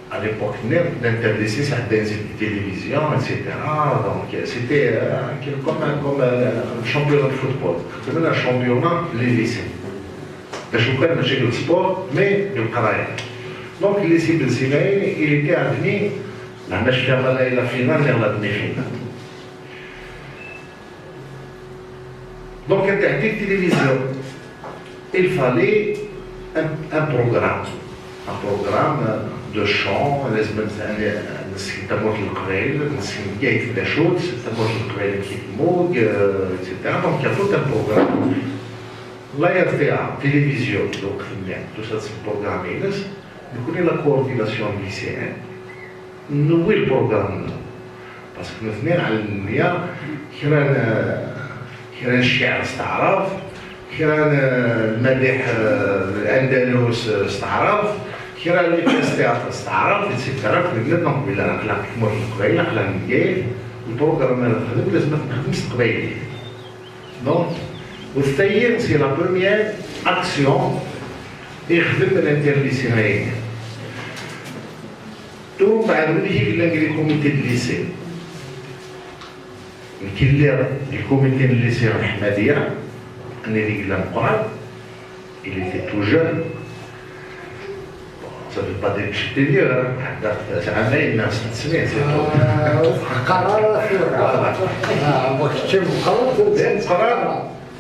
à l'époque l'interlycée, c'est des télévisions, etc. Donc c'était comme un championnat de football, comme un championnat les lycées. باش وكان ماشي السبور مي القرايه دونك اللي سي بن سيناء اللي était admis باش فيها لا فينال لا دمي فينال Donc, à la télévision, il fallait un programme de chant, etc. Donc, il y a tout un programme. Là, il y a la télévision, donc, tout ça, c'est programmé. Nous connaissons la coordination lycéenne. Nous voyons le programme. Parce que nous venons à كان الشعر استعراف، كان المدح الأندلس استعراف، كان التياتر استعراف، إتسيتيرا. كنا قبيله نخلق تمر القبايل، نخلق الجيل، البروغرام اللي نخدم لازم نخدمش القبايل. دونك والثاني سي لا بروميير أكسيون يخدم الانترليسيونيين. تو بعد ملي يجي لي كوميتي ديليسي. كاين لي كوميتي الليسي الحماديه انا اللي قلنا مقرب اللي في تو جون صافي با دير شتي ديال حتى عامين ناس تسمع سي قرار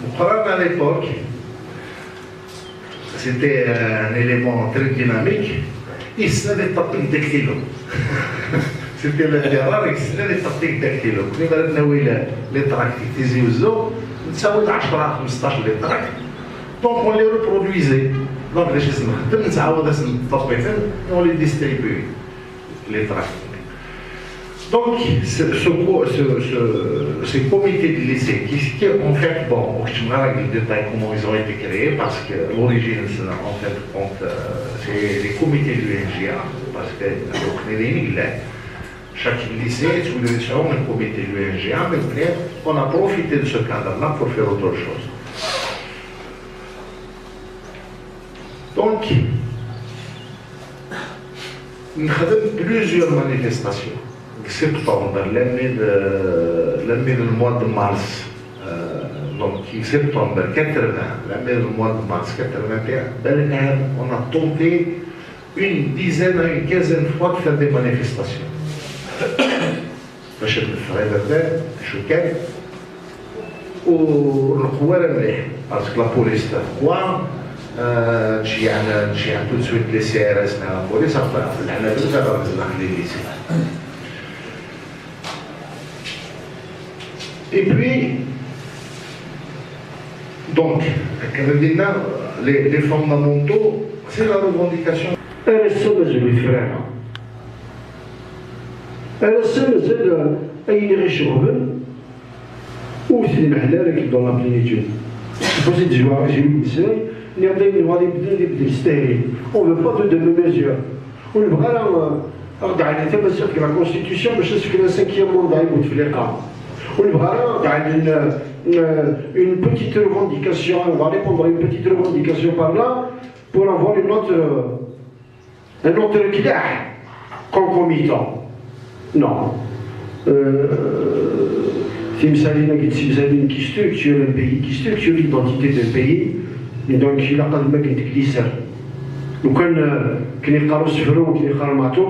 مقرر à l'époque c'était un élément très dynamique يسند التطبيق داكتيلو. C'était l'intérêt avec les tactiques dactylo. كنا درنا ويلا لي تراك تيزيوزو نساوي 10 15 لي تراك. دونك اون لي ريبرودويزي. دونك باش نخدم نتعاود التطبيقين اون لي ديستريبيو لي تراك. دونك ces comités de lycée qui en fait bon je me rappelle le détail comment ils ont été créés parce que l'origine en fait c'est les comités de l'UNGA parce que donc chaque lycée est un comité de l'UNGA, mais on a profité de ce cadre-là pour faire autre chose. Donc, nous avons plusieurs manifestations. Septembre, l'année du mois de mars, donc septembre 80, l'année du mois de mars 81, on a tenté une dizaine à une quinzaine de fois de faire des manifestations. باش الفريق هذا شو كان والقوى مليح باسكو لا بوليس تاع نجي عن تو سويت لي سي ار اس مع لا بوليس في العنابر دابا نزلنا لي ليسي اي بوي دونك كان دينا لي فوندامونتو سي لا ريفونديكاسيون RSE مازال يفرعها. RSE مازال أي غير شغل وثني محلالك dans la plénitude. Poser des joueurs, j'ai eu une série, il y a des stéréos. On ne veut pas de demi-mesure. On veut vraiment regarder que la Constitution, c'est que le 5e mandat est boutefléka. On veut vraiment une petite revendication, on va répondre à une petite revendication par là pour avoir un autre clair concomitant. Non. C'est une qui structure un pays, qui structure l'identité d'un pays, et donc il a pas de mec qui glisse. Donc quand il قالوا سفروا كي قالوا ماتوا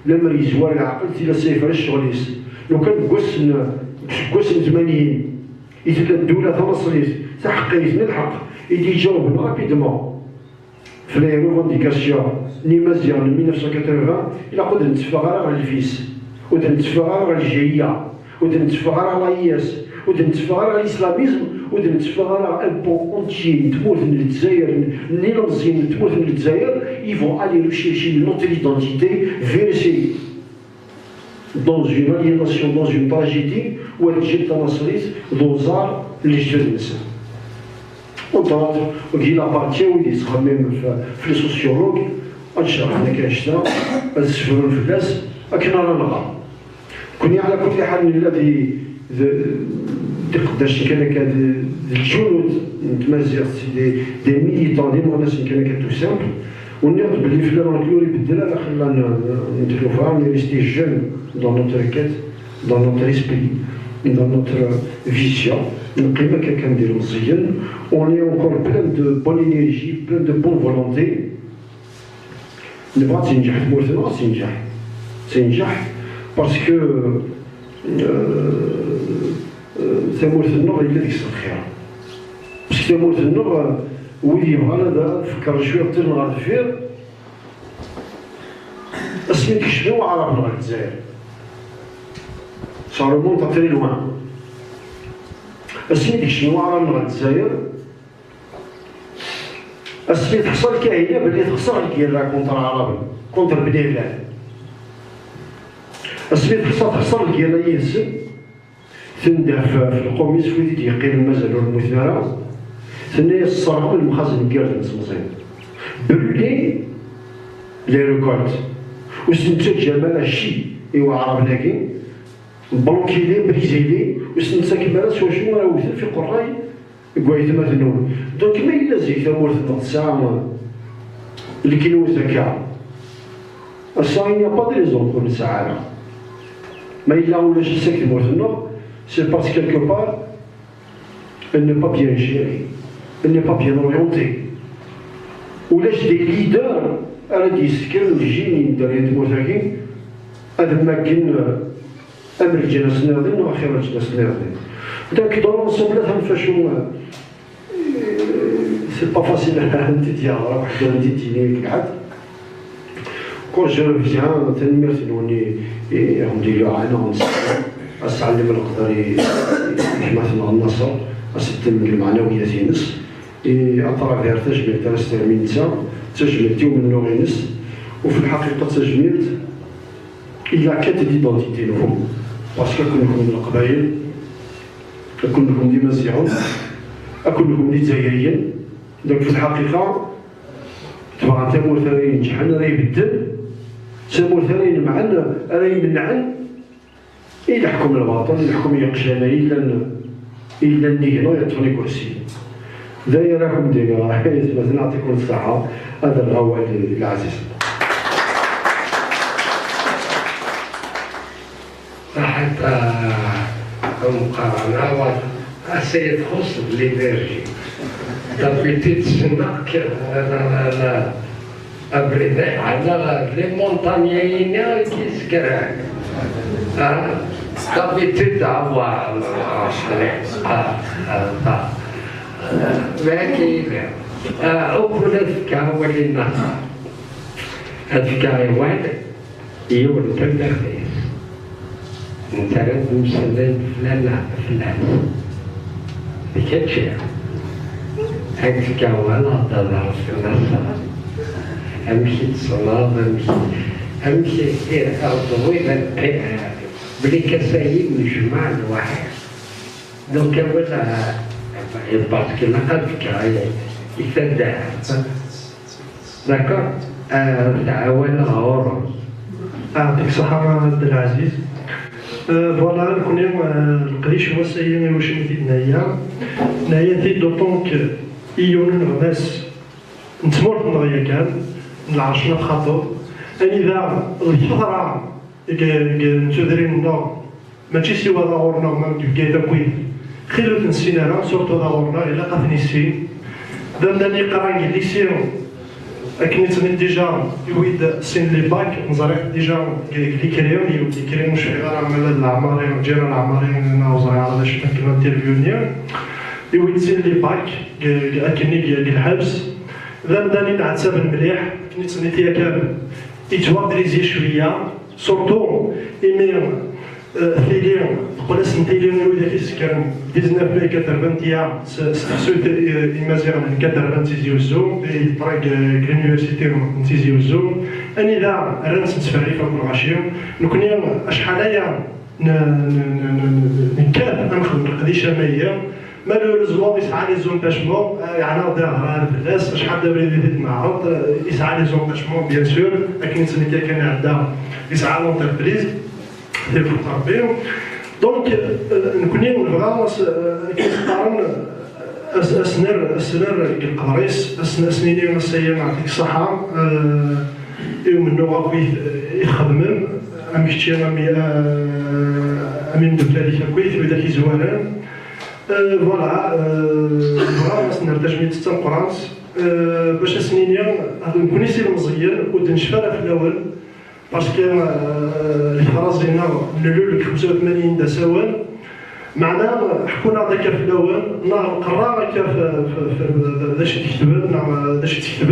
لما يزوار العقل تيلا سيفر الشغليس لو كان قوسن 80 يتبدا الدولة تمصريس تحقق الحق يجي يجاوبنا رابيدمون في لي ريفونديكاسيون اللي مزيان 1980 إلا قد نتفق على الفيس ونتفق على الجاية ونتفق على الإياس ونتفق على الإسلاميزم ونتفق على ان بون اونتيي تموت من الجزائر ني لمزين تموت من الجزائر ils vont aller rechercher notre identité verser dans une aliénation, dans une tragédie où elle jette un assalis dans un légionnaire. Autant qu'il appartient ou il sera même في السوسيولوج أنشرحنا كاشتا السفر الفلاس أكنا نلغى كوني على كل حال الذي تقدرش كان الجنود نتمازيغ دي ميليتون دي موناسين كان تو سامبل ونرد بلي في الكلور يبدلها لا خلانا نتلوفها مي ريستي جون dans notre quête, dans notre esprit, dans notre vision. نقيمة كنديرو مزيان on est encore plein de bonne énergie, plein de bonne volonté. نبغى تنجح تمورتنا تنجح باسكو تمورتنا هي اللي تكسب خيرها باش تموت النور ويلي يبغى هذا فكر شويه طير نهار دفير اسميتك شنو عرب نهار الجزائر صاروا تطري لوان اسميتك شنو عرب نهار الجزائر اسميت حصل كاينه بلي تخسر الكيرا كونتر عربي كونتر بديلان اسميت حصل الكيرا يهزم تندع في القوميس في يقين المزال والمثمرة ثاني الصرف المخزن كيرد نسمصين برلي لي ريكولت وسنتو جمال الشي ايوا عرب لكن بلوكيلي بريزيلي وسنتا كمالا سوا شنو راه وثل في قراي كوايت مثلون دونك ما إلا زي ثمورة الساعة اللي كيلو ذكاء الساعة il n'y a pas de raison pour الساعة ما إلا ولا شي ساكت مثلون c'est parce que quelque part elle n'est pas bien gérée elle n'est pas bien orientée ولاش دي ليدر غادي يسكن يجيني ندير هاد الموثاقين هذا ما كاين امر جناس ناضين واخيرا جناس ناضين داك دور صبلتهم فاشو سي با فاسيل انت ديالها واحد انت تيني قعد كون جو فيان تنمير تنوني نديرو عنا أسعلم القدر يحمثنا النصر أستلم المعنويات ينس أطرافير تجميل ترستر من نتا تجميل تيوم النوع ينس وفي الحقيقة تجميل إلا كانت ديدونتيتي لهم باسكو كلكم من القبائل كلكم دي مزيعون كلكم دي جزائريين دونك في الحقيقة تبغى تامور ثاني ينجحن راه يبدل تامور ثاني معنا راه يمنعن إلا حكم الباطل إلا حكم يقشانا إلا النيجنو يعطوني كرسي ذا راكم ديما مثلا نعطيكم الصحة هذا الغوال العزيز حتى مقارنة أسيد خص بالإنرجي دابيتي تسمع لا أبرد على لي مونتانيين كيسكراك دابيتي دعوة لكن أقول الذكاء وللناس الذكاء واحد يولد الناس انت لازم مسلم فلان بكتشي الذكاء ولا ضرر في الناس أمشي تصناد أمشي أرضوي بلي كسايب مجمع الواحد دونك ولا باسكو الذكاء يتدع داكور تعاون غورو يعطيك الصحة عبد العزيز. فوالا نكون القديش هو السيد واش نهاية تي دوطونك إيون ناس نتمر نغيا كان نعرشنا بخاطر أني ذا الفترة نتودرين النار ماشي سوا داورنا ما كايتا كويت خير تنسينا راه سورتو داورنا إلا قاتني السين دامناني قراني ليسيون أكني تنين ديجا يويد سين لي باك نزريح ديجا لي كريون يويد كريون شوية عمل العمارين جيران العمارين نوزري على باش نكمل انترفيونيا يويد سين لي باك أكني الحبس دامناني نعتسب مليح كني تنين تيا كامل يتوادريزي شوية سورتو إيميل تيليون قبل سنتيليون وإذا كان 19 ماي 81 ستحسوت إمازيغ من 86 وزو طريق اليونيفرسيتي نتيزي وزو أني ذا رانس نتفري في الغاشيو نكوني أشحاليا نكاد نخدم القديشة ماهية مالوريزمون يسعى لي زونتاشمون يعني ظاهر الناس شحال دابا اللي معرض يسعى لي زونتاشمون بيان سور لكن سنتي كان عندها يسعى لونتربريز ديال التربيه دونك نكوني نبغى كنقارن اسنر القريس سنيني ونصيه نعطيك الصحه ومنو غاوي يخدم امشتي امين بلادي كويس وذاك زوانان فوالا فرانس نرتجمي تستا فرانس باش سنيني نكوني سير مزيان ودنشفى في الاول باسكو اللي خرجنا من لول 85 دا سوال معنا حكونا هذاك في الاول نقرا هكا في باش تكتب باش تكتب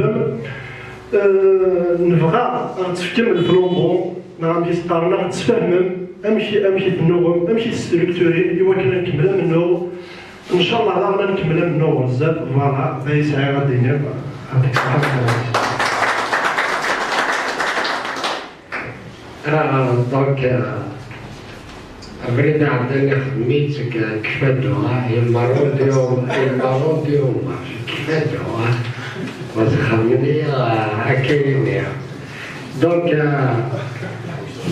نبغى تفكم البلومبون غادي تقارنا تفهم امشي تنوغم امشي ستركتوري ايوا كنا نكمل منه ان شاء الله غادي نكمل منه بزاف فوالا باي ساعه غادي هذيك الصحه. دونك أبريد عندنا خدميت كفدوها المرون ديوم كفدوها وتخمني أكيني دونك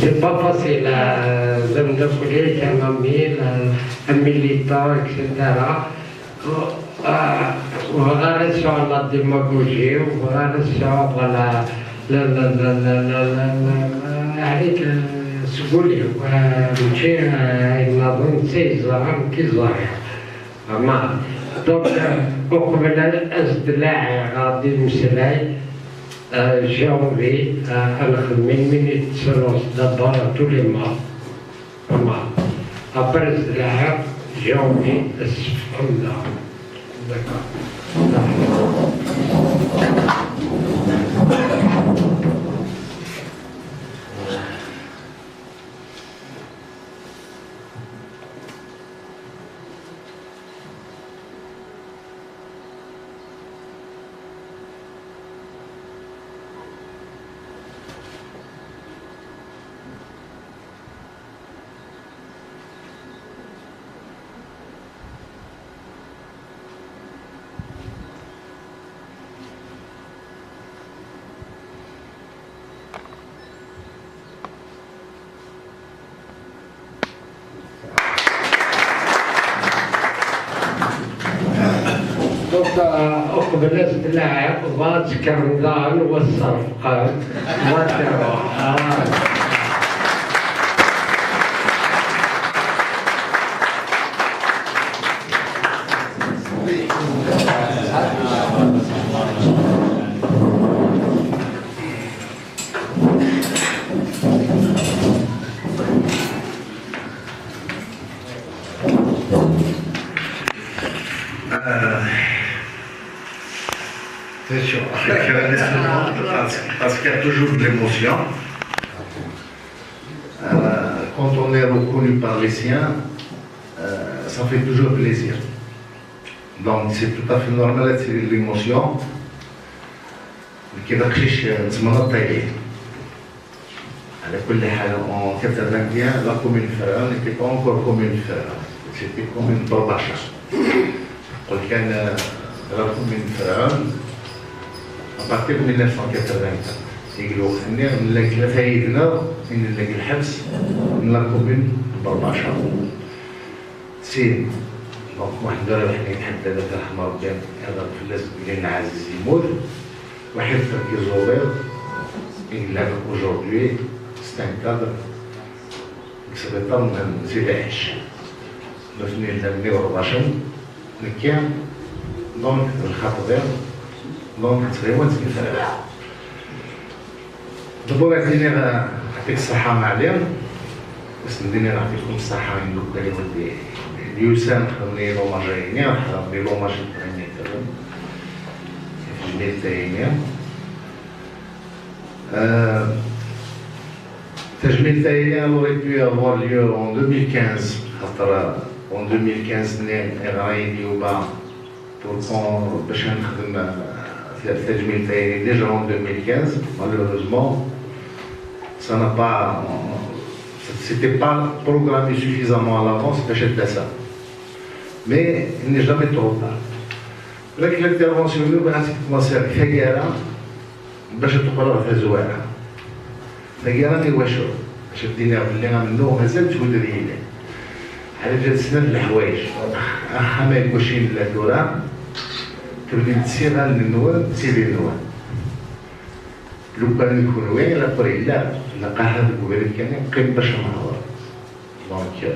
سي با فاسيل زعما نقول كماميل ميليتون اكسيتيرا وغير sur la démagogie وغير sur عليك سقولي ماشي نظن تيزرع كيزرع ما دونك قبل الازدلاع غادي نمسلاي جاوبي نخدم من تسلوس دابا تو لي ما ابرز الزلاع جاوبي السفن قبل اللاعب ضاج كرمضان والصفقات ما تروح Parce qu'il y a toujours de l'émotion. Quand on est reconnu par les siens, ça fait toujours plaisir. Donc c'est tout à fait normal d'attirer l'émotion. كذا كشيش نتمنى الطيب. على كل حال en 81 la commune Ferrand n'était pas encore commune Ferrand, c'était commune Barbacha. قل كان la commune Ferrand à partir de 1980 يقولوا خلينا نلاقي فايدنا من نلاقي الحبس من لا كومون برباشا سين دونك واحد الدرب حنا يتحدى هذا الحمار ديال هذا الفلاس ديالنا عزيز يموت واحد تركي زوبير يلعب اجوردي سي ان كادر سبيطار من سيدي عيش في 2014 نكيان دونك الخطبه دونك تقريبا تكفى دابا عطيني يعطيك الصحة معلم بس نديني نعطيكم الصحة من دوك اللي ولدي اليوسان خدمني لوماجيني خدمني لوماج البريمير تاعهم في جميل تاعيني تجميل تاعيني aurait pu avoir lieu en 2015 خاطر en 2015 منين غايدي يوبا pour باش نخدم التجميل تاعي déjà en 2015 malheureusement ça n'a pas c'était pas programmé suffisamment à l'avance باش ابدا ça mais il n'est jamais trop tard لكن l'intervention اللي غادي تكماسي ثقيله باش تقرا في زوايا ثقيله واش باش دينا باللي غنمنو مازال تودرينا على جلسنا الحوايج ما يكونش لا دوران تبدي تسير للنواب تسيري النواب لو كان يكون وين لا بري لا هذا الكبير كان قيم باش نهضر دونك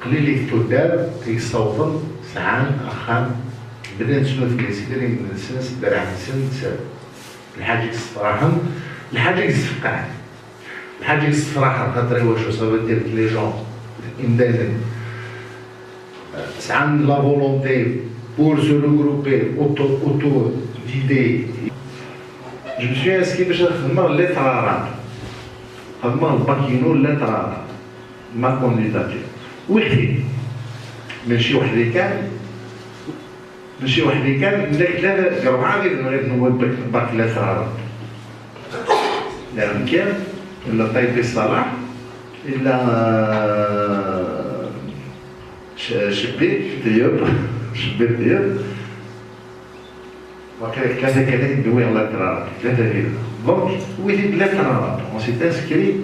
قليل اللي تدار تيصوتن ساعات اخر بدات شنو في السيدري من السنس درع سن الحاجه الصراحه الحاجه الصفقع الحاجه الصراحه خاطر واش صافي دير لي جون امدادا la volonté pour se regrouper autour d'idées. Je me suis inscrit pour faire lettre arabe. خدمة الباكينو lettre ma candidature. وحدي ماشي وحدي كان ندير ثلاثة أربعة غير نوض باك lettre arabe. لأن كان إلا طيب صلاح إلا شبيت دياب وكذا يدوي على التراب ثلاثة ديال دونك وليد ثلاثة تراب اون سيت انسكري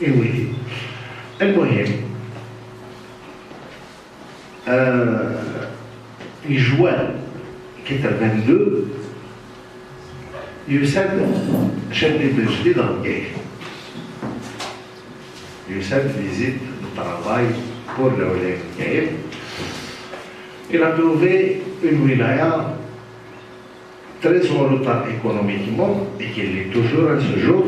اي وليد المهم في جوان 82 يسد شادي بالجديد رجعيه يسد فيزيت de travail pour le Olympique. Il a trouvé une wilaya très en retard économiquement et qui l'est toujours à ce jour.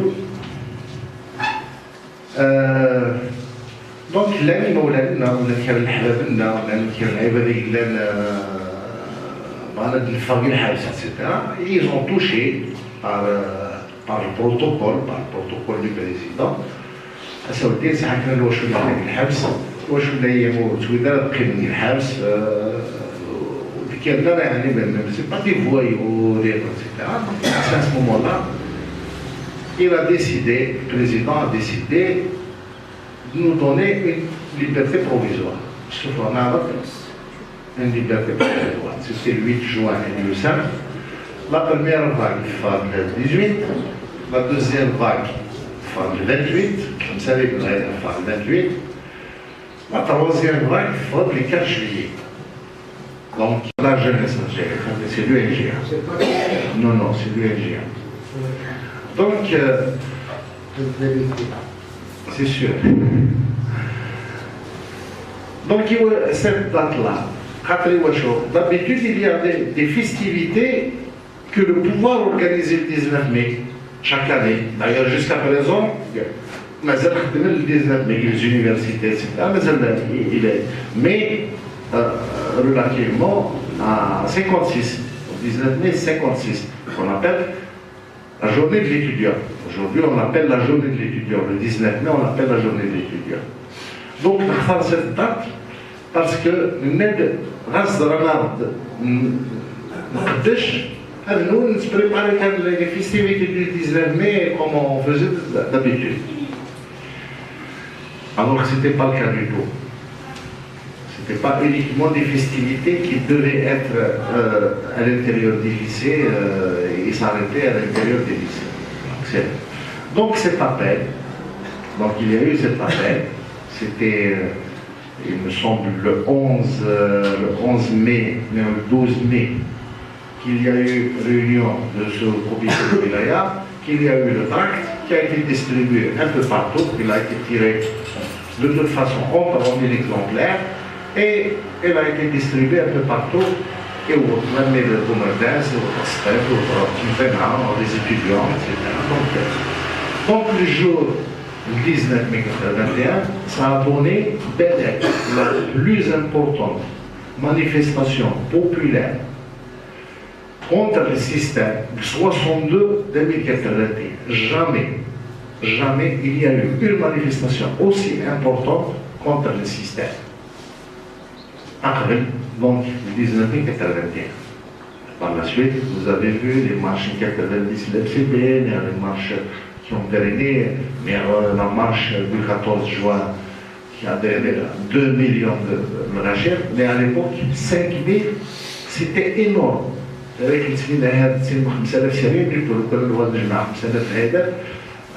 Donc, l'année Moulana, on a fait le Hababna, on a fait l'Ibadi, on a fait le Fagil Habs, etc. Et ils ont touché par le protocole du président. سويتين ساعة كان واش ولا الحبس واش ولا يموت وإذا بقي من الحبس كان لا يعني سي با دي فويو دي اكسيتيرا à ce moment-là il a décidé, le président a décidé de nous donner une liberté provisoire. Une liberté provisoire. C'était le 8 juin et le 5. La première vague, le 18. La deuxième vague, le 28, vous savez que vous allez faire le 28. La troisième vague, le 4 juillet. Donc, la jeunesse algérienne, c'est l'UNGA. Non, c'est l'UNGA. Donc, c'est sûr. Donc, cette date-là, d'habitude, il y a des festivités que le pouvoir organise le 19 mai. Chaque année. D'ailleurs, jusqu'à présent, le 19 mai, les universités, etc. Mais relativement à 56, au 19 mai 56, qu'on appelle la journée de l'étudiant. Aujourd'hui, on appelle la journée de l'étudiant. Le 19 mai, on appelle la journée de l'étudiant. Donc, on a cette date parce que nous nous préparer les festivités du 19 mai comme on faisait d'habitude. Alors que ce n'était pas le cas du tout. Ce n'était pas uniquement des festivités qui devaient être à l'intérieur des lycées et s'arrêter à l'intérieur des lycées. Donc cet appel, donc il y a eu cet appel, c'était, il me semble, le 11 mai, mais le 12 mai, qu'il y a eu réunion de ce comité de wilaya, qu'il y a eu le tract qui a été distribué un peu partout, il a été tiré de toute façon en 30 000 exemplaires et il a été distribué un peu partout et même les commerçants, les étudiants, etc. Donc le jour 19 mai 1981, ça a donné la plus importante manifestation populaire contre le système de 62-2081. Jamais il y a eu une manifestation aussi importante contre le système. Après, donc, 1981. Par la suite, vous avez vu les marches 90 de l'FCPN, les marches qui ont drainé, mais la marche du 14 juin qui a drainé 2 millions de rachets, mais à l'époque, 5 000, c'était énorme. Avec les 5000 سيرين يقولوا كل واحد جمع 5000 هذا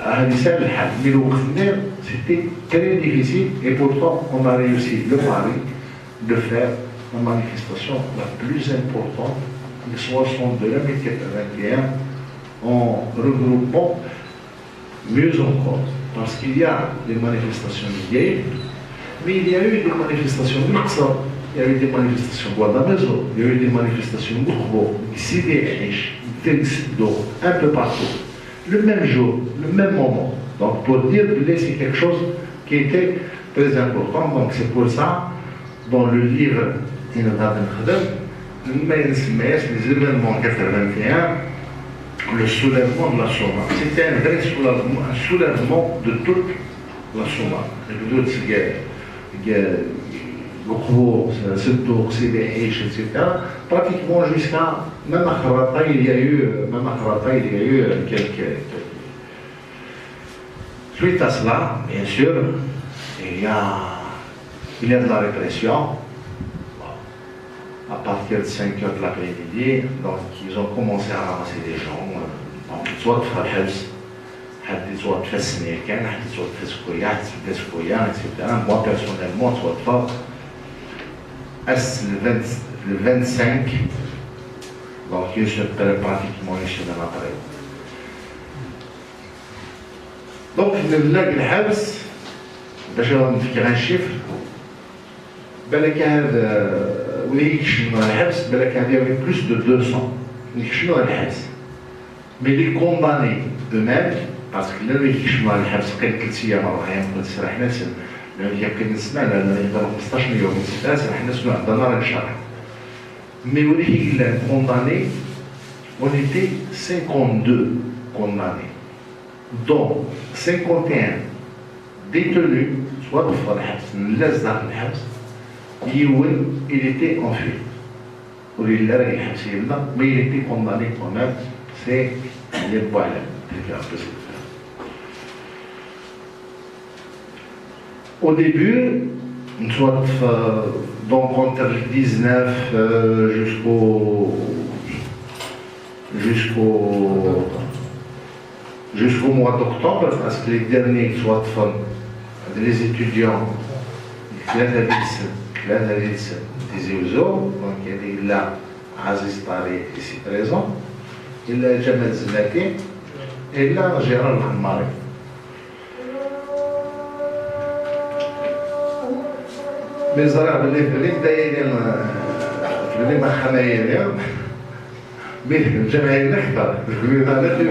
هذه سهل الحل mais le c'était très difficile et pourtant on a réussi le pari de faire la manifestation la plus importante de 62-2081 en regroupant mieux encore parce qu'il y a des manifestations gays mais il y a eu des manifestations mixtes. Il y a eu des manifestations Guadamazo, il y a eu des manifestations Mourbo, Sidi Erish, Félix-Do, un peu partout. Le même jour, le même moment. Donc pour dire que c'est quelque chose qui était très important. Donc c'est pour ça, dans le livre qui nous a donné, les événements 81, le soulèvement de la Soma. C'était un vrai soulèvement de toute la Soma. Etc. Pratiquement jusqu'à même à Kharata, il y a eu quelques. Suite à cela, bien sûr, il y a de la répression. À partir de 5 h de l'après-midi, donc ils ont commencé à ramasser des gens. Donc, soit de Khalhels, soit de Fessenirkan, soit de Fescoya, etc. Moi, personnellement, soit le 25, donc je suis pratiquement une semaine après. Donc, le Habs, باش نفكر un chiffre, بالك هذا ويك شنو الحبس بالك هذا يبقى plus de 200. شنو الحبس؟ Mais les condamnés eux-mêmes, parce que là ويك شنو الحبس قيل 3 أيام 4 أيام قلت سرح ناس يمكن نسمع لأن يقدر 15 يوم سرح ناس عندنا راه شرح. Mais ويك les condamnés, on était 52 condamnés, dont 51 détenus, soit dans le Habs, نلاز داخل الحبس. Il était enfui. Mais il était condamné quand même. C'est les poils. Au début, donc entre le 19 jusqu'au mois d'octobre, parce que les derniers, soit les étudiants, des Ouzo, donc il y a Aziz Tariq ici présent, il y a Jamal Zlaki, et il y a Gérard Hamari. Mais ça, les Mahanaïens, mais jamais il n'est pas, je lui ai dit,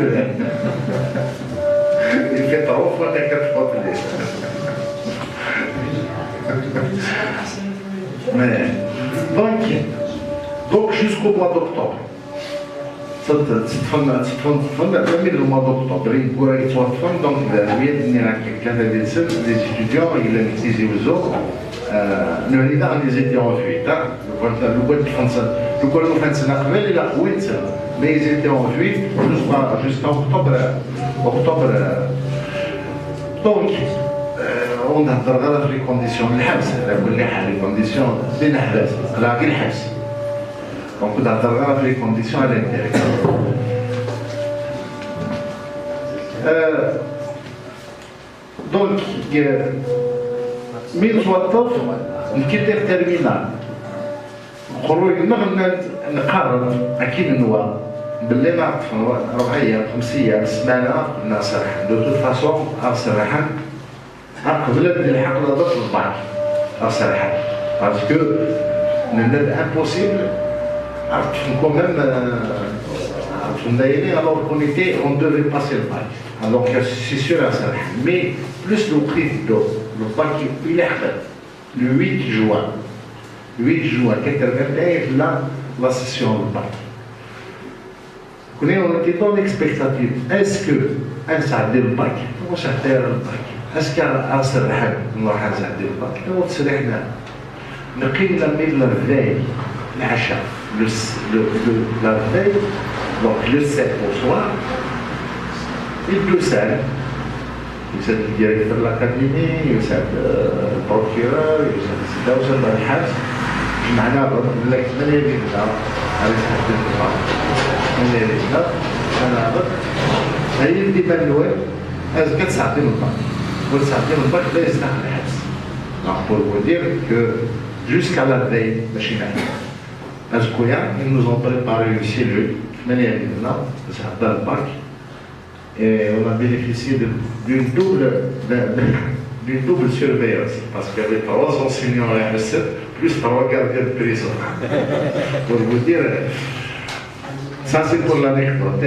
il fait 3 fois les 4 fois plus. Mais, donc jusqu'au mois d'octobre. Même le mois d'octobre, il pourrait être donc les étudiants, ils étaient aux autres. Ils étaient en fuite. Mais ils étaient en fuite jusqu'à octobre. Donc, on a regardé les conditions de l'Habs, les conditions de l'Habs, donc on a regardé les conditions à l'intérieur. Donc, 1012 الكتاب ترمينال خروج نقرر اكيد نوا باللي نعرف 4 ايام 5 ايام سمانه نصرح دو توت فاسون اصرح قبل الحق ضد البعض اصرح باسكو نلد امبوسيبل عرفت كون ميم عرفت دايرين alors qu'on était on devait passer le bac alors que c'est sûr اصرح mais plus le prix le bac il est le 8 juin 81 là la session du bac. On était dans l'expectative. Est-ce que un s'addé le bac? On s'addé le bac. Est-ce qu'un s'addé le bac? On s'addé نقيم la veille, l'achat, la veille, donc le 7 au soir, il peut s'aller. يساعد الديريكتور الأكاديمي، يساعد البروكيرور، يساعد السيدة وسائل الحبس. جمعنا لك 8 ليلة على تحديد النظام. 8 ليلة أنا عبد هي اللي بان الواد أزكى 9 ديال الباك. و9 ديال الباك لا يستحق الحبس. Donc pour vous dire que jusqu'à la veille ماشي معنا. أزكويا ils nous ont préparé une cellule 8 ليلة 9 ديال الباك. Et on a bénéficié d'une double surveillance, parce qu'il y avait 3 enseignants à RS7, plus 3 gardiens de prison. Pour vous dire, ça c'est pour l'anecdote.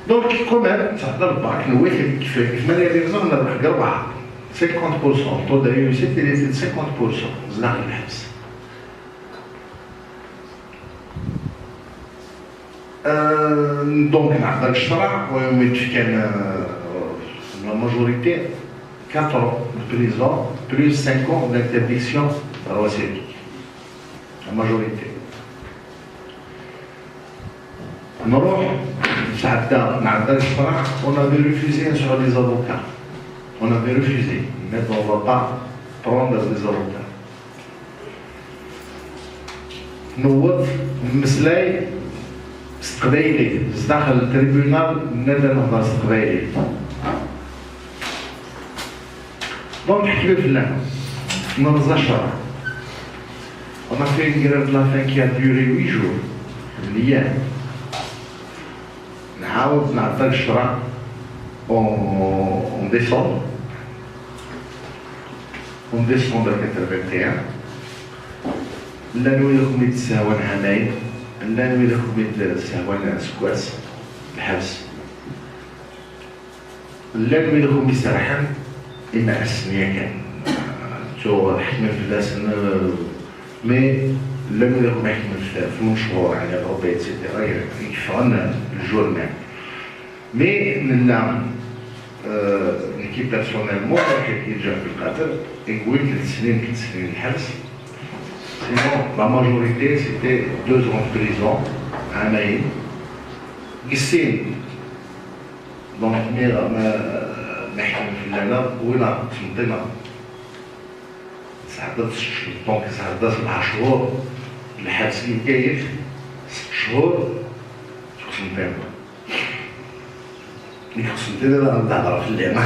Donc quand même, ça donne pas que nous, qui fait, je m'en ai dit, on a 4. 50%. Le taux de réussite, il était de 50%. زناق الحبس. Donc, نعطى الشرع ويتفكان la majorité 4 ans de prison plus 5 ans d'interdiction civique. La majorité. On avait refusé sur les avocats. On avait refusé. Maintenant, on ne va pas prendre des avocats. Nous, المسلاي استقبايلي داخل التريبيونال نبدا نهضر استقبايلي. دونك حكينا في اللعبة منظمة الشرع. On a fait une grève de la faim qui a duré 8 jours. الأيام. نعاود نعطي الشرع en décembre. En décembre 81. لا نريد لكم يتساوى عمايل. لا نريد لكم يتساوى سكواس الحبس. لا نريد لكم يسرحن إما السنية كان. تو حكم في الداسن مي لا نريد لكم يحكم في المشهور على الأوبيت سيتي يكفرنا الجورنال. مي من لا l'équipe personnellement qui est déjà في القتل يقول 3 سنين الحبس. Sinon, la majorité, c'était 2 ans de prison, à Maïn. Ici, donc, نحكم في اللعنة وين تمضينا دونك 7 شهور الحبس مكيف 6 شهور تقسمتين اللي قسمتين انا نهضر في اللعنة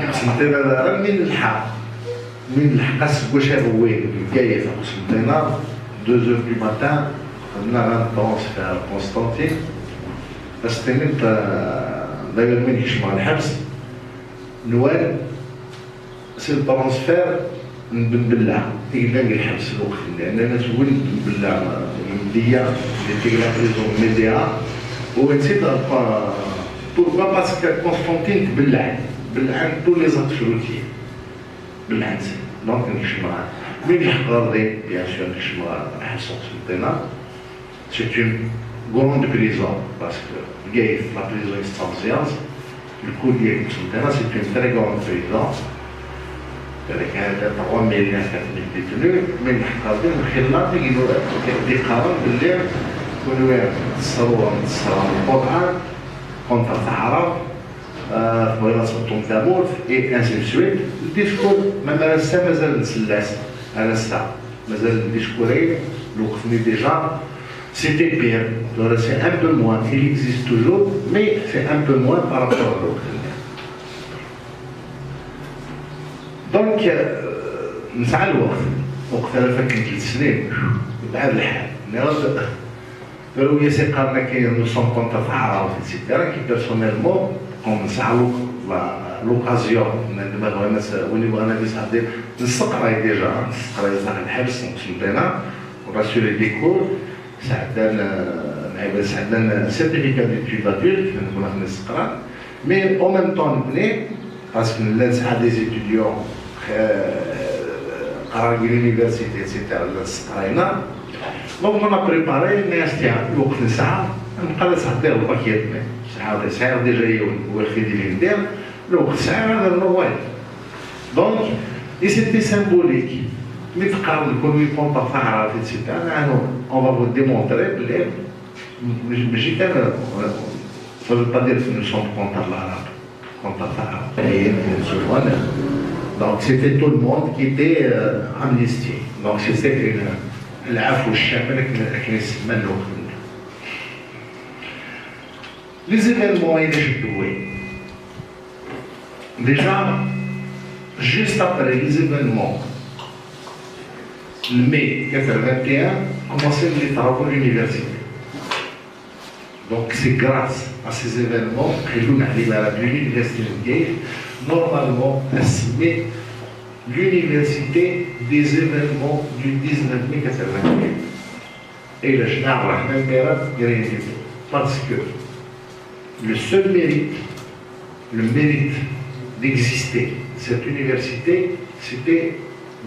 قسمتين انا من الحق من الحقاس واش هو مكيف قسمتين 2 heures du matin on a un transfert Constantine استلمت داير من يشمع الحبس نوال سي الترانسفير نبلع تيقلق الحبس الوقت لان انا تولد نبلع المديه اللي تيقلق بريزون ميديا ونسيت بوركوا باسكو كونستانتين تبلع تو لي زاكتيفيتي بلع نسيت دونك نشمع من الحق راضي بيان سور نشمع الحبس قسنطينه سي اون grande prison, parce que la prison extransience, le coup d'y c'est une très grande prison, avec 3 000 à 4 000 détenus, mais il y a des قرار باللي كونوا تصروا القرآن contre التعرب بغينا نصبتوا تامور et ainsi de suite. الديسكور مازال نسلاس على الساعة مازال الديسكورين الوقت ديجا. C'était pire, c'est un peu moins, il existe toujours, mais c'est un peu moins par rapport à l'autre. Donc, نسعى الوقت، وقت أنا فكرت 3 سنين، بعد الحال، قالوا لي سي قالنا كاين نو سون كونتر في حرام ايتترا كي بيرسونيلمون نسعى لوكازيون وين بغينا نسعى نستقراي ديجا نستقراي صاحب الحبس نقسم وراسيوري دي كور. سعدنا certificat d'études adultes, mais en même temps, parce que nous avons des étudiants à l'université, etc. Donc on a préparé une astuce, on a fait un paquet, ça a déjà eu donc, et c'était symbolique. Mais quand nous avons pas fait etc. On va vous démontrer que ça ne veut pas dire que nous sommes contre l'arabe, contre l'arabe. Donc c'était tout le monde qui était amnistié. Donc c'était l'afou chamel qui est les événements et les joués. Déjà, juste après les événements, le mai 1981, commençaient les travaux de l'université. Donc c'est grâce à ces événements que l'université de Gueye, normalement, assumer l'université des événements du 19 mai 1981. Et le Chenard Rahman Berat, parce que le seul mérite le mérite d'exister. Cette université, c'était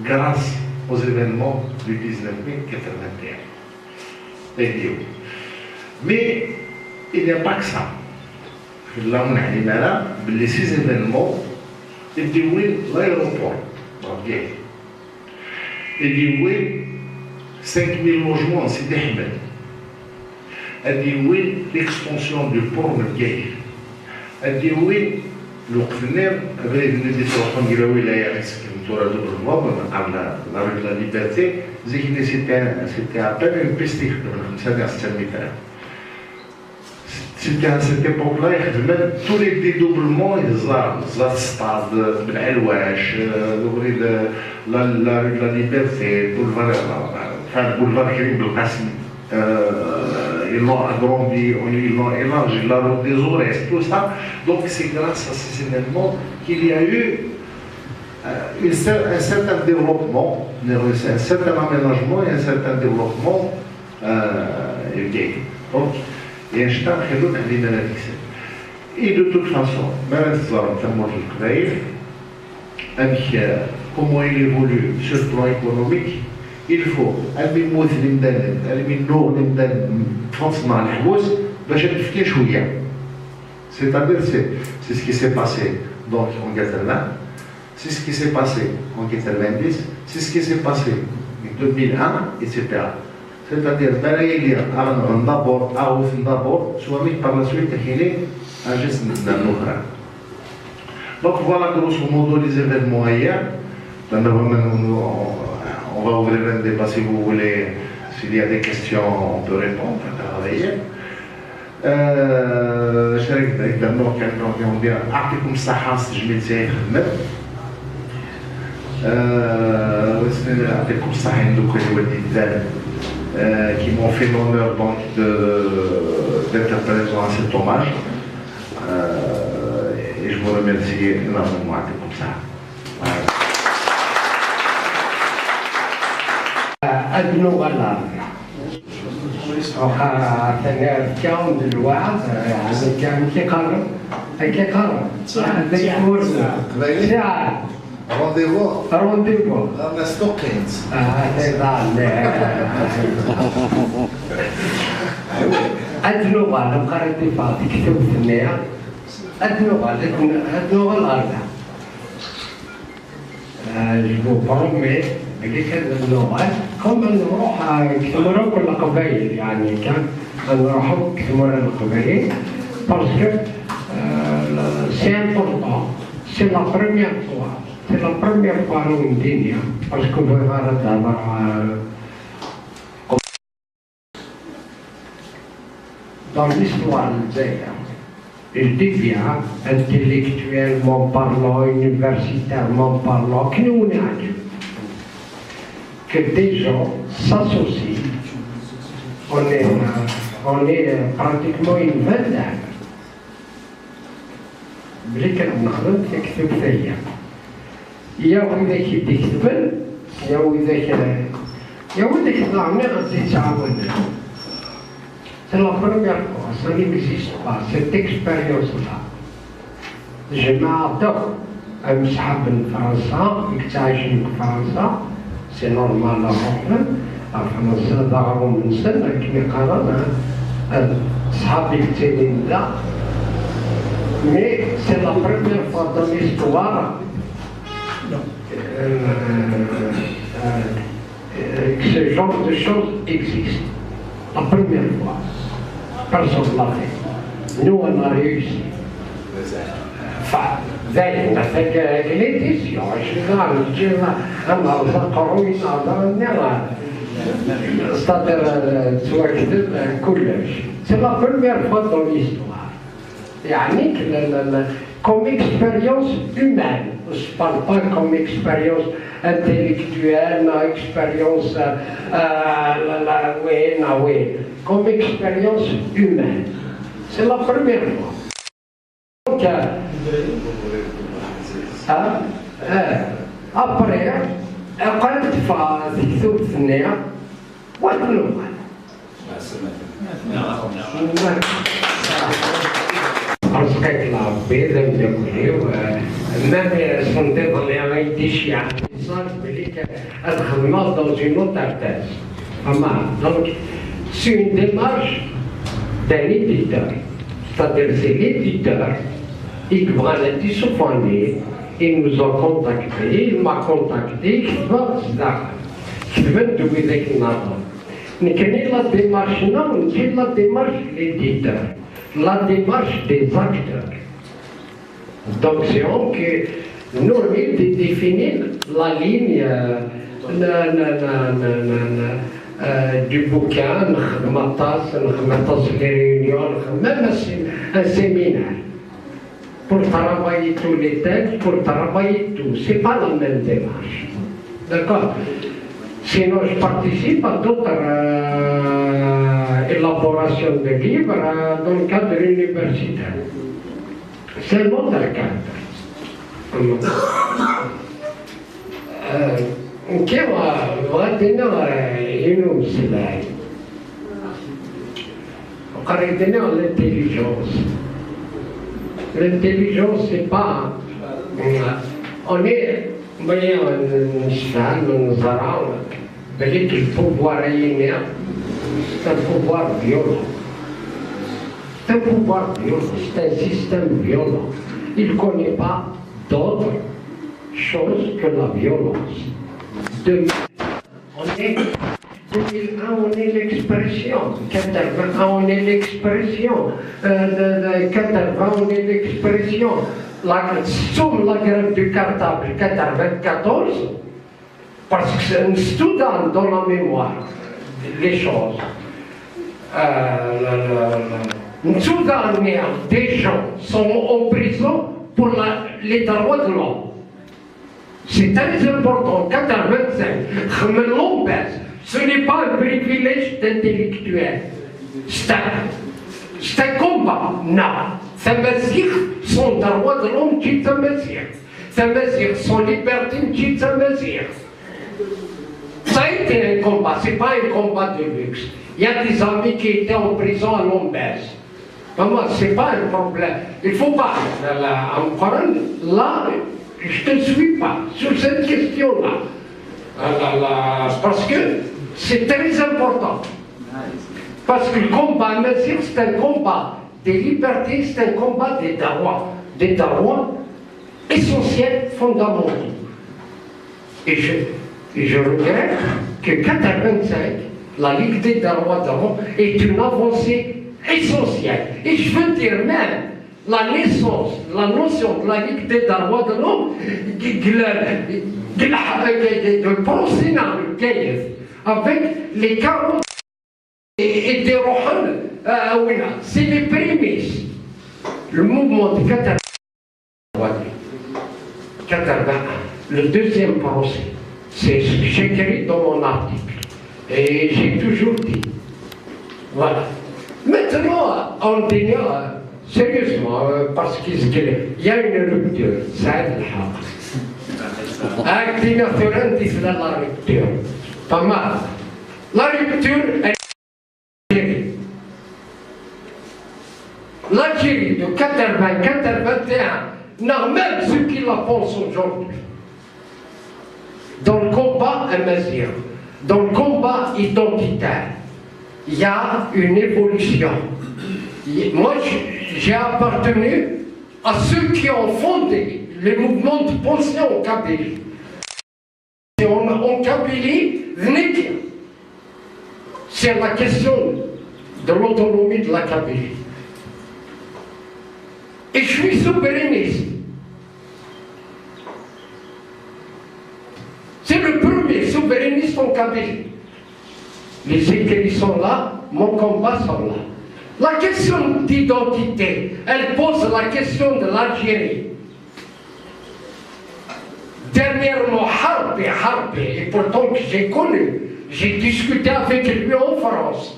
grâce aux événements du 19 mai 81. Mais il n'y a pas que ça. Là, on a là, ces événements, ils disent l'aéroport, ils disent 5000 logements, c'est des Ahmed. Ils disent l'extension du port de Gaïf. Ils disent le Qfner, avec une décision qui est là, avec la liberté, c'était à peine une piste. C'était à cette époque-là, même tous les dédoublements, ils ont le stade, le la rue de la Liberté, le boulevard Karim Belkacem, ils l'ont agrandi, ils l'ont élargi, la route des Aurès, tout ça. Donc c'est grâce à ces événements qu'il y a eu un certain développement, un certain aménagement et un certain développement. Donc, et de toute façon, comment il évolue sur le plan économique, il faut c'est-à-dire c'est ce qui s'est passé donc en 80, c'est ce qui s'est passé en 90, c'est ce qui s'est passé en 2001, etc. C'est-à-dire d'abord, soit par la suite, un geste d'Anouhra. Donc voilà grosso modo les événements ailleurs. On va ouvrir un débat si vous voulez, s'il y a des questions, on peut répondre, travailler. شاركت également كان ندير أعطيكم الصحة جميل سعيد خدمت أعطيكم الصحة عندكم الوالدين qui m'ont fait l'honneur donc d'être présent à cet hommage et je vous remercie énormément comme ça. أدنو غلا وخا ثاني كاون الوعد يعني كان كيقرب هذاك هو ساعة رونديفو أنا ستوكينز أدنو غلا قريتي فاضي كتبت النية أدنو غلا جو برومي اللي كان اللغات كنا نروح كثمرة كل قبائل يعني كان نروحوا كثمرة القبائل باسكو سي امبورطون سي لا بروميير فوا لو الدنيا باسكو بغا تهضر dans l'histoire d'Algérie. Il devient intellectuellement parlant, universitairement parlant, que nous que des gens s'associent. On est pratiquement une vingtaine. ملي كنخدم كنكتب فيا يا وإذا كي تكتبن يا وإذا كتعاوني غادي تعاوننا. C'est la première fois, ça n'existe pas, cette expérience-là. جماعة مسحب من فرنسا، مكتعايشين في فرنسا، سي نورمال نروحنا، فرنسا ضاعوا من سنة كيما قالنا صحابي التانيين لا. Mais c'est la première fois dans l'histoire que ce genre de choses existe. La première fois. Personne ne l'a fait. Nous, on a réussi. Enfin, دايما هذاك ليديسيون شنو جينا انا قروي نهضر استطيع تواكد كلش سي لا بروميير فوا دون ليستوار يعني comme expérience humaine je parle pas comme expérience intellectuelle expérience comme expérience humaine c'est la première fois donc après قرأت في كتب الثانية واللغة réclamé, même son développement était chiant. Elle remonte dans une autre thèse. Donc, c'est une démarche d'un éditeur. C'est-à-dire c'est l'éditeur, il va la dissophonier, il nous a contacté, il m'a contacté, je vais te dire que mais quelle est la démarche? Non, c'est la démarche de l'éditeur, la démarche des acteurs. Donc c'est eux qui nous permettent de définir la ligne du bouquin, les réunions, même un séminaire. Pour travailler tous les textes, pour travailler tout. Ce n'est pas la même démarche. D'accord? Sinon, je participe à d'autres élaborations de livres dans le cadre universitaire. C'est un autre cadre. Qui va donner une slide. On va donner l'intelligence. L'intelligence, c'est pas. On est. Vous voyez, le pouvoir réunir, c'est un pouvoir violent. C'est un pouvoir violent, c'est un système violent. Il ne connaît pas d'autre chose que la violence. 2001, on est l'expression. 81, on est l'expression. 80, on est l'expression. Sous la grève du cartable 94, parce que c'est un Soudan dans la mémoire, les choses. En Soudan, des gens sont en prison pour les droits de l'homme. C'est très important. 85, ce n'est pas un privilège d'intellectuel. C'est un combat. Non. Thamazigh, son droit de l'homme, c'est Thamazigh. Thamazigh, son liberté, c'est Thamazigh. Ça a été un combat, ce n'est pas un combat de luxe. Il y a des amis qui étaient en prison à Lombez. Ce n'est pas un problème. Il ne faut pas. Là, je ne te suis pas sur cette question-là. Parce que c'est très important. Parce que le combat Mazir, c'est un combat des libertés, c'est un combat des droits essentiels, fondamentaux. Et je regrette que 85, la Ligue des droits de l'homme est une avancée essentielle. Et je veux dire même, la naissance, la notion de la Ligue des droits de l'homme, le procès avec les 40 et des Rohan, c'est les prémices. Le mouvement de 81, le deuxième procès, c'est ce que j'écris dans mon article. Et j'ai toujours dit. Voilà. Maintenant, on dit, sérieusement, parce qu'il y a une rupture, ça aide le haq. Avec la rupture. Pas mal. La rupture, elle l'Algérie de 80-81 n'a même ceux qui la pensent aujourd'hui. Dans le combat amazigh, dans le combat identitaire, il y a une évolution. Moi, j'ai appartenu à ceux qui ont fondé les mouvements de pensée en Kabylie. En Kabylie, c'est la question de l'autonomie de la Kabylie. Et je suis souverainiste. C'est le premier souverainiste en Kabylie. Les écrits sont là, mon combat sont là. La question d'identité, elle pose la question de l'Algérie. Dernièrement, Harbi, et pourtant que j'ai connu, j'ai discuté avec lui en France.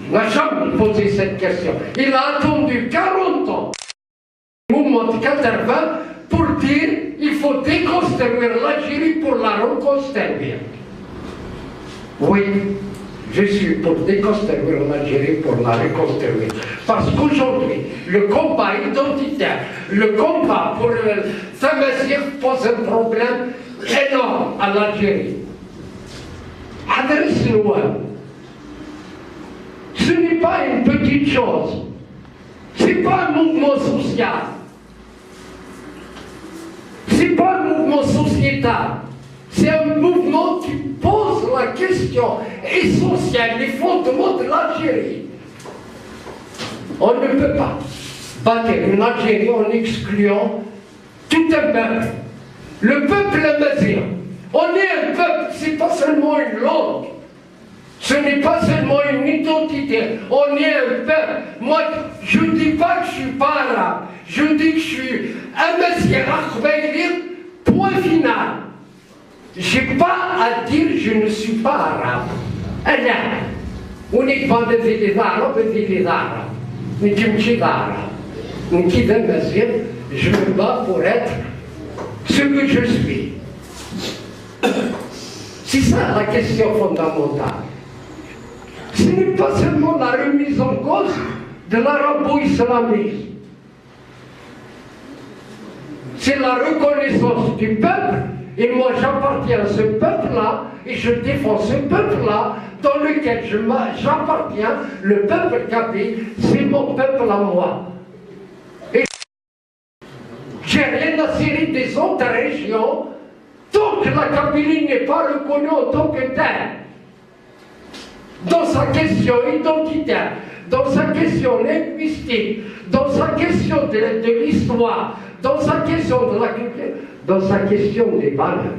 Il n'a jamais posé cette question. Il a attendu 40 ans, le mouvement de 80, pour dire qu'il faut déconstruire l'Algérie pour la reconstruire. Oui, Je suis pour déconstruire l'Algérie, pour la reconstruire. Parce qu'aujourd'hui, le combat identitaire, le combat pour Tamazight pose un problème énorme à l'Algérie. Ce n'est pas une petite chose. Ce n'est pas un mouvement social. Ce n'est pas un mouvement sociétal. C'est un mouvement qui pose la question essentielle, les fondements de l'Algérie. On ne peut pas bâtir une Algérie en excluant tout un peuple. Le peuple amazigh. On est un peuple, ce n'est pas seulement une langue. Ce n'est pas seulement une identité. On est un peuple. Moi, je ne dis pas que je ne suis pas arabe. Je dis que je suis amazigh, point final. Je n'ai pas à dire je ne suis pas arabe. Alors, on est pas des arabes, des arabes. Mais je ne suis pas arabe. Mais qui d'amazigh, je me bats pour être ce que je suis. C'est ça la question fondamentale. Ce n'est pas seulement la remise en cause de l'arabo-islamisme. C'est la reconnaissance du peuple, et moi j'appartiens à ce peuple-là, et je défends ce peuple-là, dans lequel j'appartiens, le peuple kabyle, c'est mon peuple à moi. Et j'ai rien à cirer des autres régions, tant que la Kabylie n'est pas reconnue en tant que telle. Dans sa question identitaire, dans sa question linguistique, dans sa question de l'histoire, dans sa question de la culture, dans sa question des valeurs.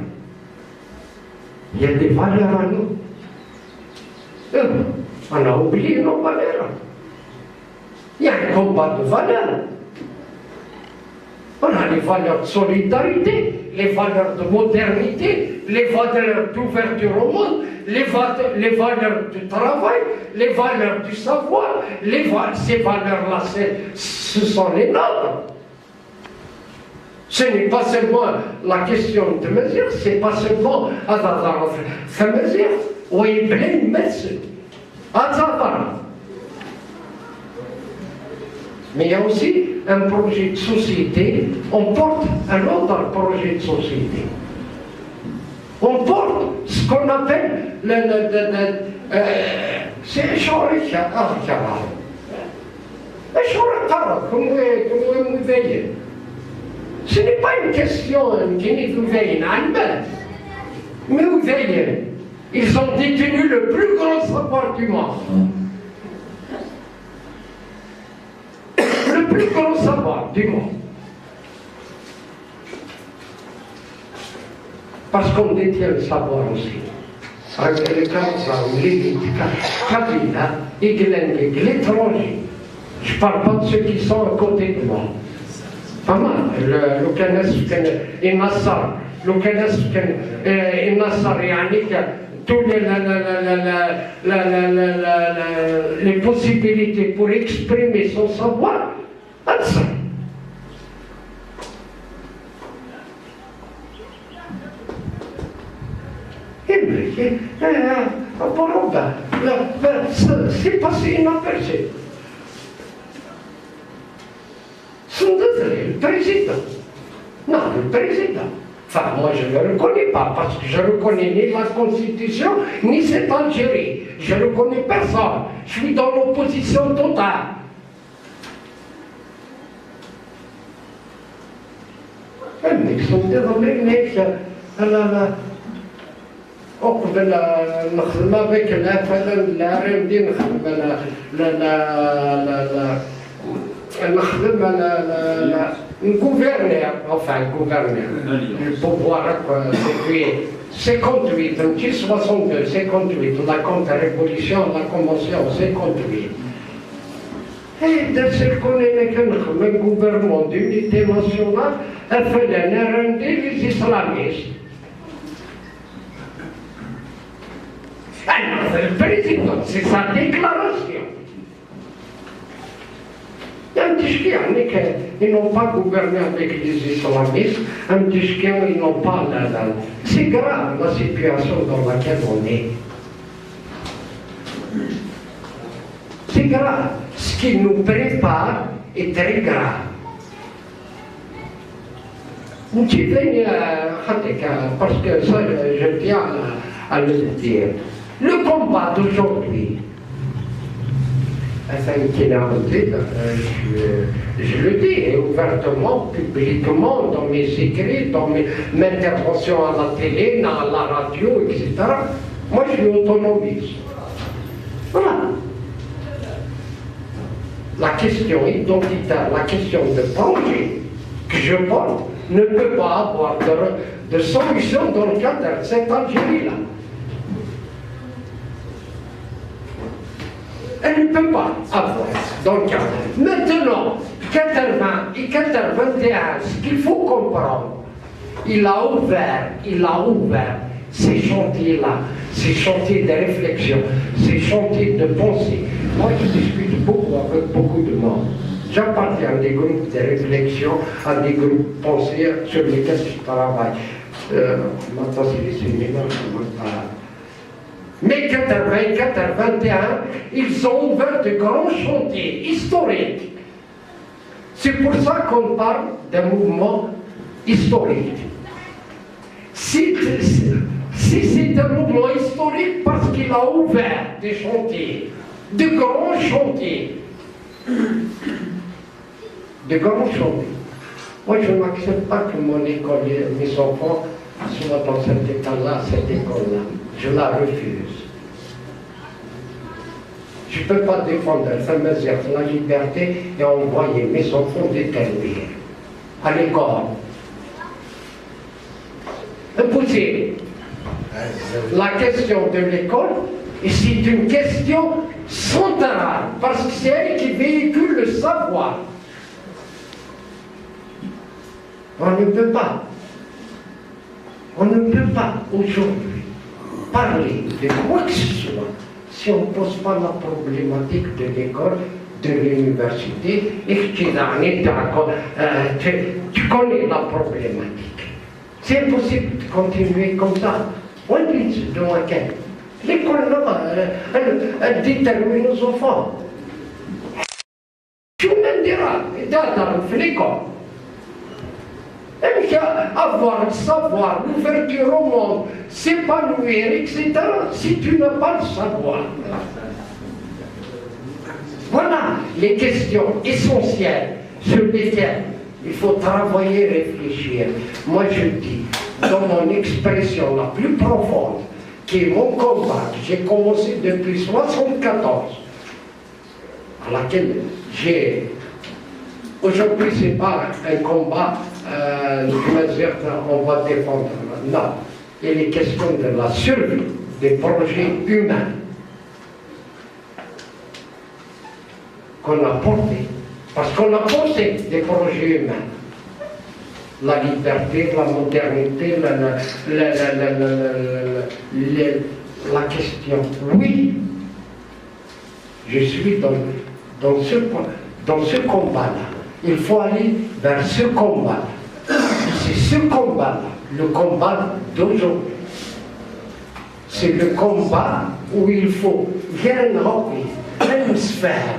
Il y a des valeurs à nous. On a oublié nos valeurs. Il y a un combat de valeurs. On a les valeurs de solidarité, les valeurs de modernité, les valeurs d'ouverture au monde, les valeurs du travail, les valeurs du savoir. Ces valeurs-là, ce sont les nôtres. Ce n'est pas seulement la question de mesure, ce n'est pas seulement Tamazight ou Ibn Messi, mais il y a aussi un projet de société, on porte un autre projet de société. On porte ce qu'on appelle c'est Shorika Arkaral. Comme vous voyez. Ce n'est pas une question qui n'est ouverte à Allemagne. Mais vous voyez, ils ont détenu le plus grand savoir du monde. Le plus grand savoir du monde. Parce qu'on détient le savoir aussi. Avec les Kazakhs, les Kabila, les Glengues, l'étranger. Je ne parle pas de ceux qui sont à côté de moi. Pas mal. Le Kanas, et Nassar. Le Kanas, et Nassar, et toutes les possibilités pour exprimer son savoir. Ça. C'est passé inaperçu. Le président. Non, le président. Enfin, moi je ne le reconnais pas, parce que je ne reconnais ni la Constitution, ni cette Algérie. Je ne reconnais personne. Je suis dans l'opposition totale. avec un gouverneur, le pouvoir depuis 58, en 62, 58, la contre-révolution, la convention 58. Et de ce qu'on est le gouvernement d'unité nationale a fait RND les islamistes. Alors, le président, c'est sa déclaration. Ils n'ont pas gouverné avec les islamistes, ils n'ont pas la. C'est grave la situation dans laquelle on est. grave. Ce qui nous prépare est très grave. Parce que ça, je tiens à le dire. Le combat d'aujourd'hui, je le dis ouvertement, publiquement, dans mes écrits, dans mes interventions à la télé, à la radio, etc. Moi, je suis autonomiste. Voilà. La question identitaire, la question de projet que je porte ne peut pas avoir de solution dans le cadre de cette Algérie-là. Elle ne peut pas avoir dans le cadre. Maintenant, 80 et 81, ce qu'il faut comprendre, il a ouvert ces chantiers-là, ces chantiers de réflexion, ces chantiers de pensée. Moi, je discute beaucoup avec beaucoup de monde. J'appartiens à des groupes de réflexion, à des groupes de pensée sur lesquels je travaille. Maintenant, c'est les séminaires, mais 80 et 81, ils ont ouvert de grands chantiers historiques. C'est pour ça qu'on parle d'un mouvement historique. Si c'est un mouvement historique, parce qu'il a ouvert des chantiers, de grands chantiers. De grands chantiers. Moi, je n'accepte pas que mon école, mes enfants, soient dans cette école-là, cette école-là. Je la refuse. Je ne peux pas défendre la liberté et envoyer mes enfants déterminés à l'école. Impossible. La question de l'école, c'est une question centrale, parce que c'est elle qui véhicule le savoir. On ne peut pas aujourd'hui parler de quoi que ce soit si on ne pose pas la problématique de l'école, de l'université, et que tu connais la problématique. C'est impossible de continuer comme ça. On dit de laquelle l'école, elle détermine nos enfants. Tu me diras, dans l'école. Avoir le savoir, l'ouverture au monde, s'épanouir, etc., si tu n'as pas le savoir. Voilà les questions essentielles sur lesquelles il faut travailler, réfléchir. Moi, je dis, dans mon expression la plus profonde, qui est mon combat, que j'ai commencé depuis 1974, à laquelle j'ai... Aujourd'hui, ce n'est pas un combat, on va défendre. Non. Il est question de la survie des projets humains qu'on a portés. Parce qu'on a porté des projets humains. La liberté, la modernité, la question. Oui, je suis dans ce combat-là. Il faut aller vers ce combat. C'est ce combat, le combat d'aujourd'hui. C'est le combat où il faut يرنغوي المسفاه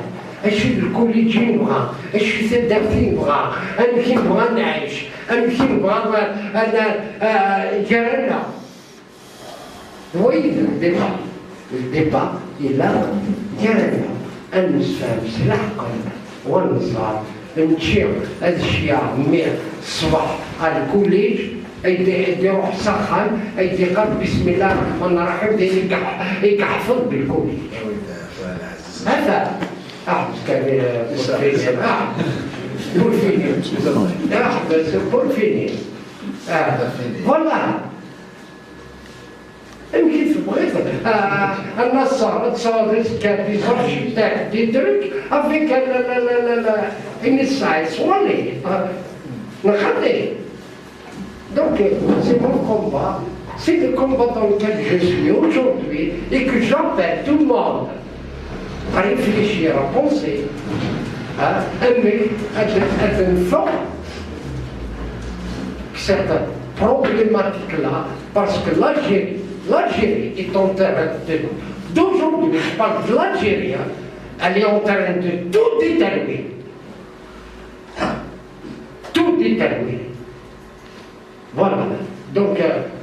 اش الكل يجي نبغى اش دارتي نبغى انا كي نبغى نعيش انا كي نبغى انا جارنا. وين الديبا الى جارنا المسفاه سلاحكم والنصار نمشي هذا الشيء عمي الصباح على الكوليج يروح سخن قال بسم الله الرحمن الرحيم يقحفظ بالكوليج. هذا كان بورفيني فوالا كيف بغيت النصارى تصور كان دي architectes دي trucs avec une size ولي نخلي. Donc c'est mon combat, c'est le combat dans lequel je suis aujourd'hui et que j'appelle tout le monde à réfléchir, à penser, à aimer, à une forme cette problématique-là, parce que l'Algérie est en train d'aujourd'hui, je parle de l'Algérie, elle est en train de tout déterminer. Tout déterminer. Voilà. Donc,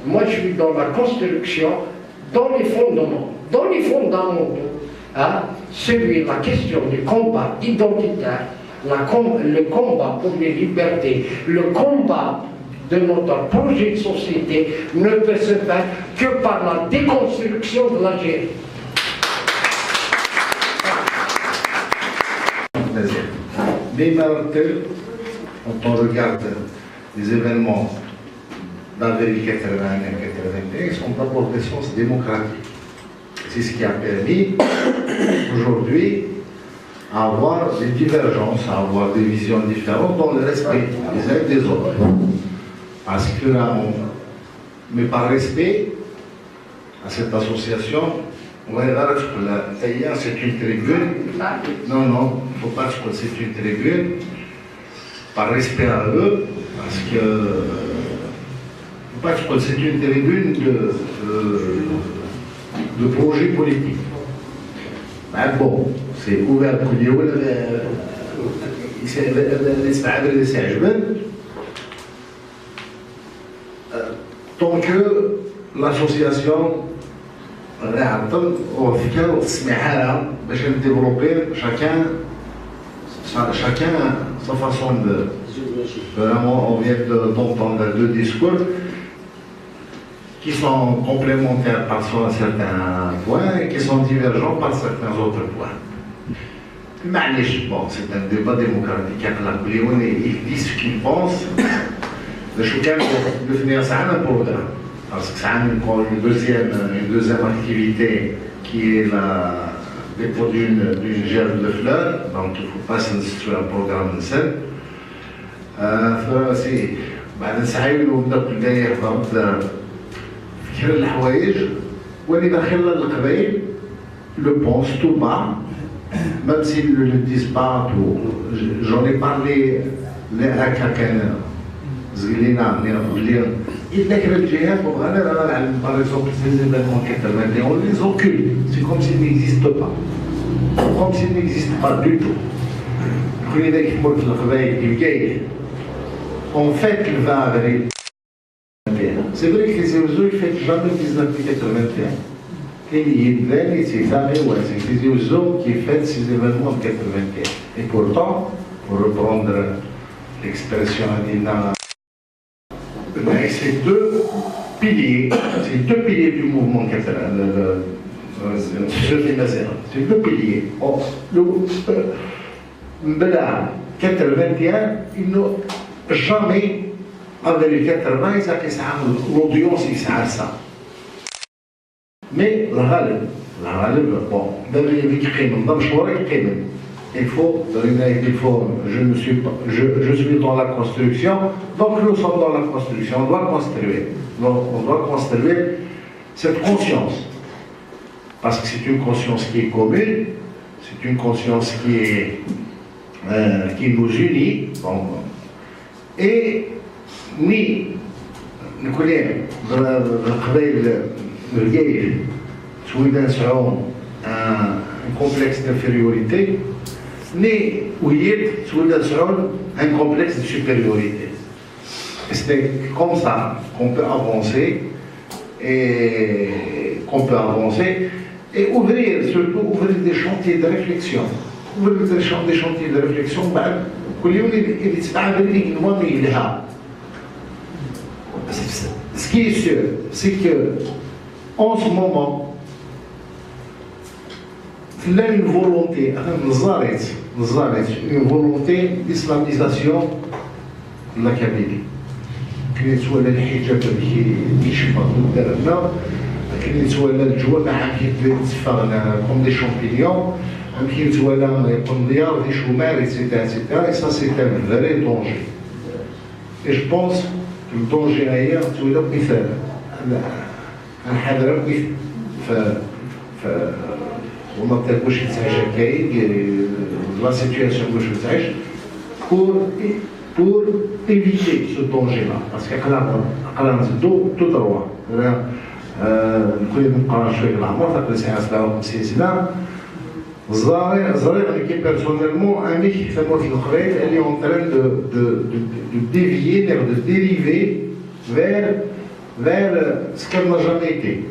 moi, je suis dans la construction, dans les fondements. Dans les fondamentaux, hein, la question du combat identitaire, le combat pour les libertés, le combat de notre projet de société ne peut se faire que par la déconstruction de l'Algérie. Mais quand on regarde les événements d'avril 81 et 81, ils sont d'abord des sens démocratiques. C'est ce qui a permis aujourd'hui à avoir des divergences, à avoir des visions différentes dans le respect des uns et des autres. Parce que là, mais par respect à cette association, c'est une tribune. Non, il ne faut pas que c'est une tribune. Par respect à eux, parce que pas que c'est une tribune de projet politique. Mais bon, c'est ouvert pour les tant que l'association chacun sa façon de... Vraiment, on vient d'entendre deux discours qui sont complémentaires par certains points et qui sont divergents par certains autres points. Bon, c'est un débat démocratique. Ils disent ce qu'ils pensent. Chacun peut devenir un programme. Parce que ça a une deuxième activité qui est la dépôt d'une gerbe de fleurs. Donc il ne faut pas s'instituer un programme de sel. بعد نسعيو ونبدا بداية نبدا فكر الحوايج واللي داخل القبائل le pense tout bas, même s'ils ne le disent pas tout. J'en ai parlé لأكا كان زغلينا il n'a que le djihad pour par exemple ces événements 81, on les occulte, c'est comme s'ils n'existent pas. Comme s'ils n'existent pas du tout. On fête le 20 avril. C'est vrai que les Zéouzous ne fêtent jamais le 19 mai 81. C'est les Zéouzous qui fêtent ces événements de 81. Et pourtant, pour reprendre l'expression d'Ina, c'est deux piliers du mouvement catalan. C'est deux piliers. Bela 81, ils n'ont jamais, avec les 80, l'audience, ils savent ça. Mais la Ghalib, bon, je suis dans la construction, donc nous sommes dans la construction, on doit construire cette conscience. Parce que c'est une conscience qui est commune, c'est une conscience qui nous unit. Bon. Et nous connaissons un complexe d'infériorité, ni un complexe de supériorité. C'est comme ça qu'on peut avancer et surtout ouvrir des chantiers de réflexion. Ouvrir des chantiers de réflexion, ce qui est sûr, c'est que en ce moment, il y a une volonté, d'islamisation de la Kabylie. كاين سوالا الحجاب اللي يشبه درنا كاين سوالا الجوامع كيتفرنا كوم دي شامبينيون كاين سوالا يقنديار دي شومار ايتترا ايتترا et ça c'est un vrai danger et je pense que le danger هي سوالا مثال نحضر ف وما تبغوش تعيش هكايا لا سيتوياسيون باش تعيش pour éviter ce danger-là. Parce qu'il y a tout droit. Nous connaissons شوية العمر تقريبا 57 سنة Zahir qui personnellement a mis qui fait elle est en train de dévier, de dériver vers ce qu'elle n'a jamais été.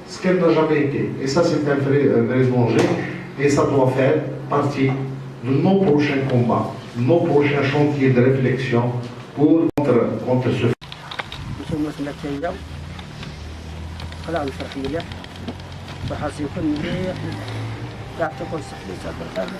Ce qu'elle n'a jamais été. Et ça, c'est un vrai danger. Et ça doit faire partie de nos prochains combats, de nos prochains chantiers de réflexion contre ce يعطيكم الصحة والسلامة.